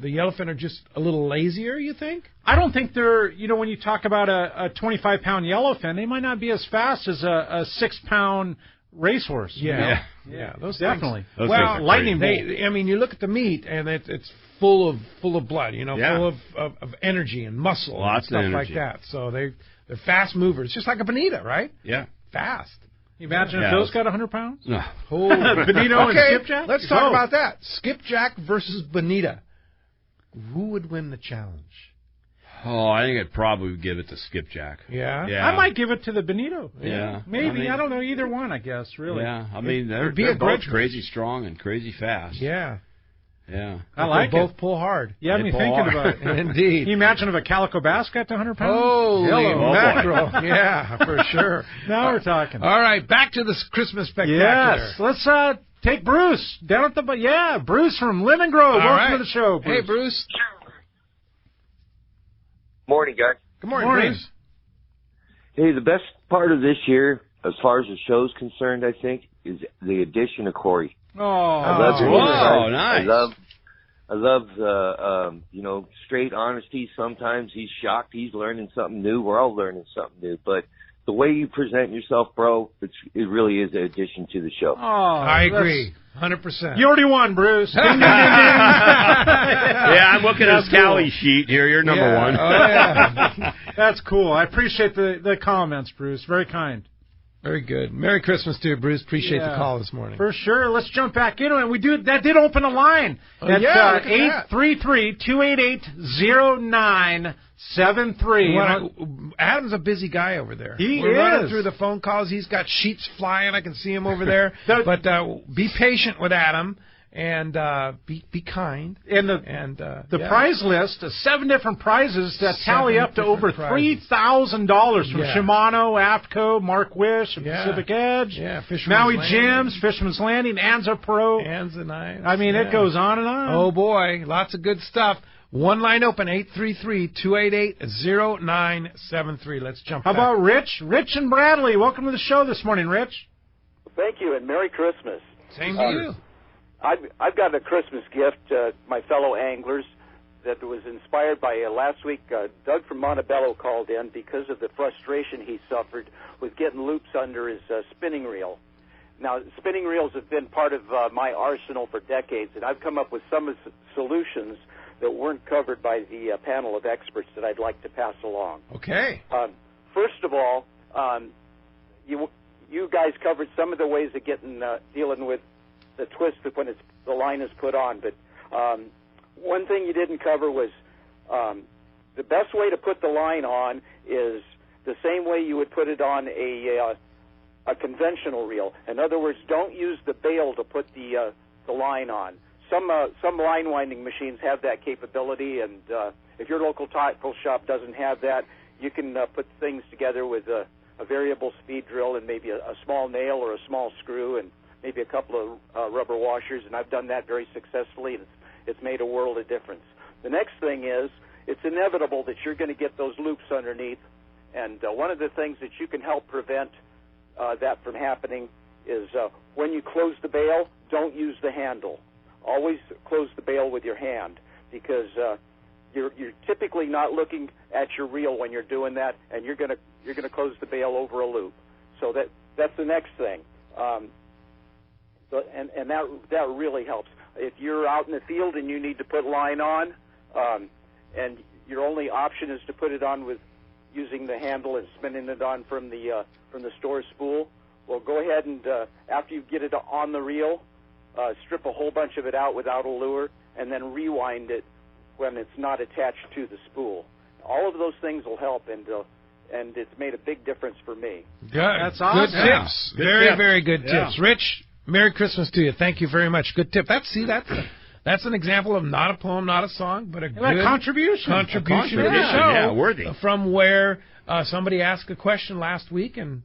Speaker 2: yellowfin are just a little lazier? You think?
Speaker 4: I don't think they're, you know, when you talk about a 25-pound yellowfin, they might not be as fast as a 6-pound racehorse. you know?
Speaker 2: Yeah. Those
Speaker 4: definitely.
Speaker 2: Things,
Speaker 5: Those
Speaker 2: well,
Speaker 5: things are
Speaker 4: lightning
Speaker 5: crazy.
Speaker 4: bolt.
Speaker 2: I mean, you look at the meat, and it's full of blood. You know,
Speaker 5: Yeah.
Speaker 2: full of energy and muscle,
Speaker 5: Lots
Speaker 2: and
Speaker 5: of
Speaker 2: stuff like
Speaker 5: energy.
Speaker 2: that. So they're fast movers, just like a bonita, right?
Speaker 5: Yeah.
Speaker 2: Fast.
Speaker 4: You imagine if those got 100 pounds?
Speaker 5: No.
Speaker 2: Oh.
Speaker 4: Bonito and Skipjack?
Speaker 2: Let's talk about that. Skipjack versus Bonita. Who would win the challenge?
Speaker 5: Oh, I think I'd probably give it to Skipjack.
Speaker 2: Yeah?
Speaker 4: I might give it to the Bonito.
Speaker 5: Yeah.
Speaker 4: Maybe. I don't know. Either one, I guess, really.
Speaker 5: Yeah. I mean, they're
Speaker 2: a
Speaker 5: both crazy strong and crazy fast.
Speaker 2: Yeah.
Speaker 5: Yeah.
Speaker 4: I like
Speaker 2: they both pull hard.
Speaker 4: You have me thinking about it.
Speaker 2: Indeed.
Speaker 4: Can you imagine if a calico bass got to 100 pounds?
Speaker 2: Holy mackerel. Yeah, for sure.
Speaker 4: Now we're talking.
Speaker 2: All right, back to this Christmas spectacular.
Speaker 4: Yes. Let's take Bruce down at the... Yeah, Bruce from Lemon Grove. Welcome to the show, Bruce.
Speaker 2: Hey, Bruce.
Speaker 3: Morning, guys.
Speaker 2: Good morning, Bruce.
Speaker 3: Hey, the best part of this year, as far as the show's concerned, I think, is the addition of Corey.
Speaker 4: Oh,
Speaker 3: I love your insight.
Speaker 5: Nice.
Speaker 3: I love the straight honesty. Sometimes he's shocked. He's learning something new. We're all learning something new. But the way you present yourself, bro, it really is an addition to the show.
Speaker 4: Oh,
Speaker 2: I agree. 100%.
Speaker 4: You already won, Bruce. Ding, ding, ding, ding.
Speaker 5: Yeah, I'm looking at his tally sheet here. You're number one.
Speaker 2: Oh, yeah.
Speaker 4: That's cool. I appreciate the comments, Bruce. Very kind.
Speaker 2: Very good. Merry Christmas to you, Bruce. Appreciate the call this morning.
Speaker 4: For sure. Let's jump back into it. That did open a line at 833-288-0973.
Speaker 2: Adam's a busy guy over there.
Speaker 4: We're
Speaker 2: running through the phone calls. He's got sheets flying. I can see him over there. But be patient with Adam. And be kind.
Speaker 4: And the prize list, 7 different prizes that tally up to over $3,000 from Shimano, AFCO, Mark Wisch, Pacific Edge, Maui Gyms, Fisherman's Landing, Anza Pro.
Speaker 2: Anza Knives.
Speaker 4: I mean, it goes on and on.
Speaker 2: Oh, boy. Lots of good stuff. One line open, 833-288-0973. Let's jump back.
Speaker 4: How about Rich? Rich and Bradley. Welcome to the show this morning, Rich.
Speaker 9: Thank you, and Merry Christmas.
Speaker 2: Same to you.
Speaker 9: I've got a Christmas gift, my fellow anglers, that was inspired by last week. Doug from Montebello called in because of the frustration he suffered with getting loops under his spinning reel. Now, spinning reels have been part of my arsenal for decades, and I've come up with some solutions that weren't covered by the panel of experts that I'd like to pass along.
Speaker 2: Okay.
Speaker 9: First of all, you guys covered some of the ways of dealing with the twist when the line is put on. But one thing you didn't cover was the best way to put the line on is the same way you would put it on a conventional reel. In other words, don't use the bail to put the line on. Some line winding machines have that capability, and if your local tackle shop doesn't have that, you can put things together with a variable speed drill and maybe a small nail or a small screw and maybe a couple of rubber washers, and I've done that very successfully, and it's made a world of difference. The next thing is it's inevitable that you're going to get those loops underneath, and one of the things that you can help prevent that from happening is when you close the bail, don't use the handle. Always close the bail with your hand, because you're typically not looking at your reel when you're doing that, and you're going to close the bail over a loop. So that's the next thing. And that really helps. If you're out in the field and you need to put line on, and your only option is to put it on with using the handle and spinning it on from the store spool, well, go ahead and after you get it on the reel, strip a whole bunch of it out without a lure, and then rewind it when it's not attached to the spool. All of those things will help, and it's made a big difference for me.
Speaker 2: Good. That's awesome. Good tips. Very good tips. Rich, Merry Christmas to you. Thank you very much. Good tip. That's an example of not a poem, not a song, but a good contribution to the show.
Speaker 5: Yeah, worthy.
Speaker 2: From where somebody asked a question last week and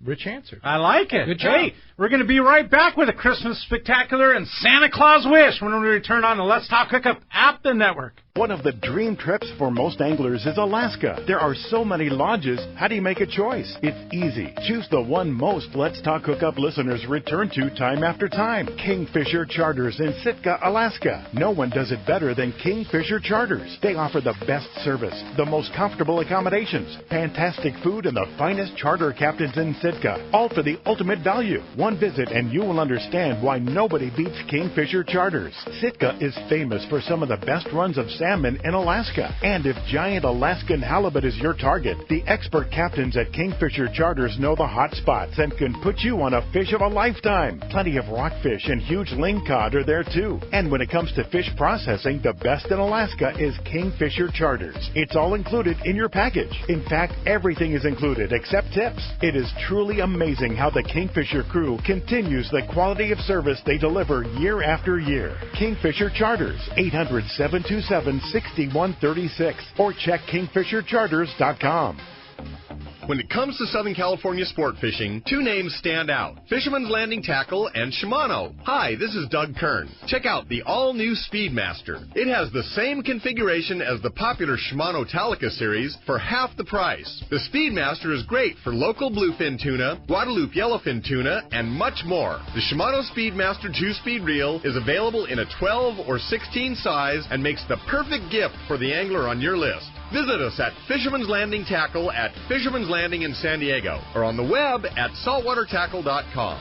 Speaker 2: Rich answered.
Speaker 4: I like it.
Speaker 2: Good job.
Speaker 4: Hey, we're going to be right back with a Christmas Spectacular and Santa Claus Wish when we return on the Let's Talk Hookup app, the network.
Speaker 10: One of the dream trips for most anglers is Alaska. There are so many lodges. How do you make a choice? It's easy. Choose the one most Let's Talk Hookup listeners return to time after time. Kingfisher Charters in Sitka, Alaska. No one does it better than Kingfisher Charters. They offer the best service, the most comfortable accommodations, fantastic food, and the finest charter captains in Sitka. All for the ultimate value. One visit and you will understand why nobody beats Kingfisher Charters. Sitka is famous for some of the best runs of salmon salmon in Alaska. And if giant Alaskan halibut is your target, the expert captains at Kingfisher Charters know the hot spots and can put you on a fish of a lifetime. Plenty of rockfish and huge lingcod are there too. And when it comes to fish processing, the best in Alaska is Kingfisher Charters. It's all included in your package. In fact, everything is included except tips. It is truly amazing how the Kingfisher crew continues the quality of service they deliver year after year. Kingfisher Charters, 800-727-6136, or check kingfishercharters.com.
Speaker 11: When it comes to Southern California sport fishing, two names stand out: Fisherman's Landing Tackle and Shimano. Hi, this is Doug Kern. Check out the all-new Speedmaster. It has the same configuration as the popular Shimano Talica series for half the price. The Speedmaster is great for local bluefin tuna, Guadalupe yellowfin tuna, and much more. The Shimano Speedmaster 2-speed reel is available in a 12 or 16 size and makes the perfect gift for the angler on your list. Visit us at Fisherman's Landing Tackle at Fisherman's Landing in San Diego, or on the web at saltwatertackle.com.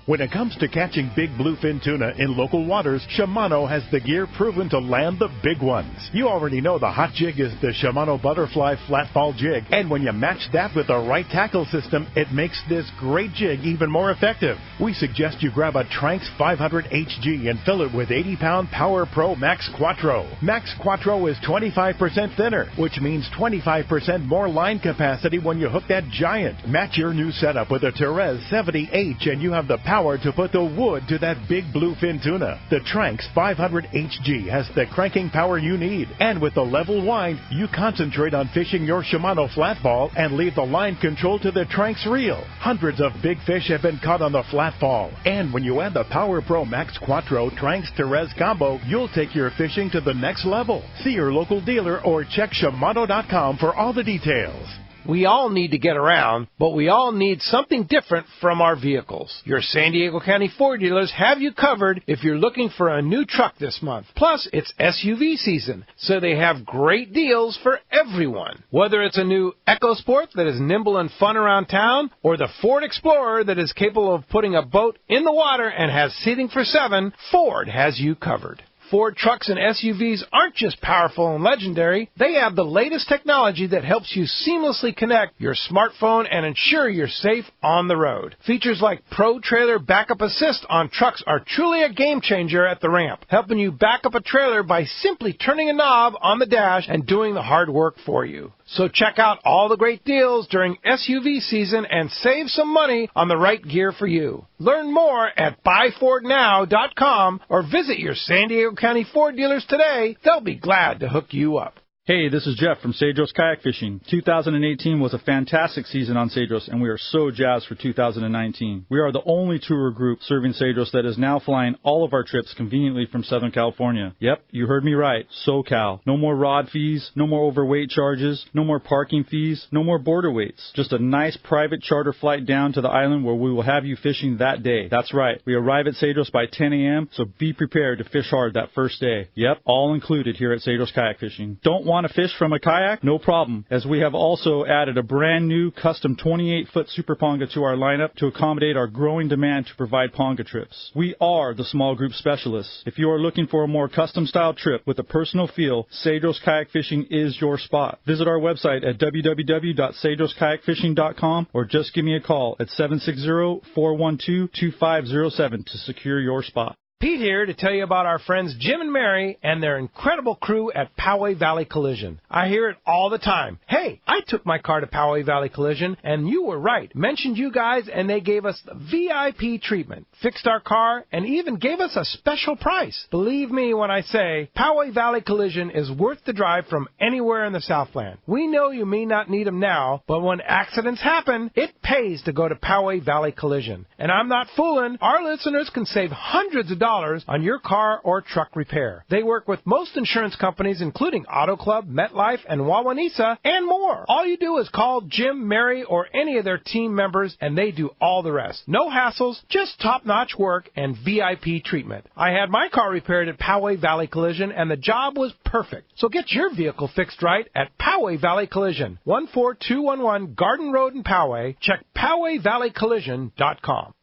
Speaker 10: When it comes to catching big bluefin tuna in local waters, Shimano has the gear proven to land the big ones. You already know the hot jig is the Shimano Butterfly Flatball Jig, and when you match that with the right tackle system, it makes this great jig even more effective. We suggest you grab a Tranx 500 HG and fill it with 80-pound Power Pro Max Quattro. Max Quattro is 25% thinner, which means 25% more line capacity when you hook that giant. Match your new setup with a Therese 70H and you have the power to put the wood to that big bluefin tuna. The Tranx 500 HG has the cranking power you need, and with the level wind, you concentrate on fishing your Shimano flatball and leave the line control to the Tranx reel. Hundreds of big fish have been caught on the flatball, and when you add the Power Pro Max Quattro Tranx Therese combo, you'll take your fishing to the next level. See your local dealer or check Shimano.com for all the details.
Speaker 2: We all need to get around, but we all need something different from our vehicles. Your San Diego County Ford dealers have you covered if you're looking for a new truck this month. Plus, it's SUV season, so they have great deals for everyone. Whether it's a new EcoSport that is nimble and fun around town, or the Ford Explorer that is capable of putting a boat in the water and has seating for 7, Ford has you covered. Ford trucks and SUVs aren't just powerful and legendary. They have the latest technology that helps you seamlessly connect your smartphone and ensure you're safe on the road. Features like Pro Trailer Backup Assist on trucks are truly a game changer at the ramp, helping you back up a trailer by simply turning a knob on the dash and doing the hard work for you. So check out all the great deals during SUV season and save some money on the right gear for you. Learn more at buyfordnow.com or visit your San Diego County Ford dealers today. They'll be glad to hook you up.
Speaker 12: Hey, this is Jeff from Sejal Kayak Fishing. 2018 was a fantastic season on Sejal, and we are so jazzed for 2019. We are the only tour group serving Sejal that is now flying all of our trips conveniently from Southern California. Yep, you heard me right, SoCal. No more rod fees, no more overweight charges, no more parking fees, no more border waits. Just a nice private charter flight down to the island where we will have you fishing that day. That's right, we arrive at Sejal by 10 a.m., so be prepared to fish hard that first day. Yep, all included here at Sejal Kayak Fishing. Don't want to fish from a kayak? No problem, as we have also added a brand new custom 28-foot Super Ponga to our lineup to accommodate our growing demand to provide Ponga trips. We are the small group specialists. If you are looking for a more custom-style trip with a personal feel, Sejal Kayak Fishing is your spot. Visit our website at www.sejalskayakfishing.com or just give me a call at 760-412-2507 to secure your spot.
Speaker 2: Pete here to tell you about our friends Jim and Mary and their incredible crew at Poway Valley Collision. I hear it all the time. Hey, I took my car to Poway Valley Collision, and you were right. Mentioned you guys, and they gave us the VIP treatment, fixed our car, and even gave us a special price. Believe me when I say Poway Valley Collision is worth the drive from anywhere in the Southland. We know you may not need them now, but when accidents happen, it pays to go to Poway Valley Collision. And I'm not fooling. Our listeners can save hundreds of dollars on your car or truck repair. They work with most insurance companies, including Auto Club, MetLife, and Wawanesa, and more. All you do is call Jim, Mary, or any of their team members, and they do all the rest. No hassles, just top-notch work and VIP treatment. I had my car repaired at Poway Valley Collision, and the job was perfect. So get your vehicle fixed right at Poway Valley Collision, 14211 Garden Road in Poway. Check PowayValleyCollision.com.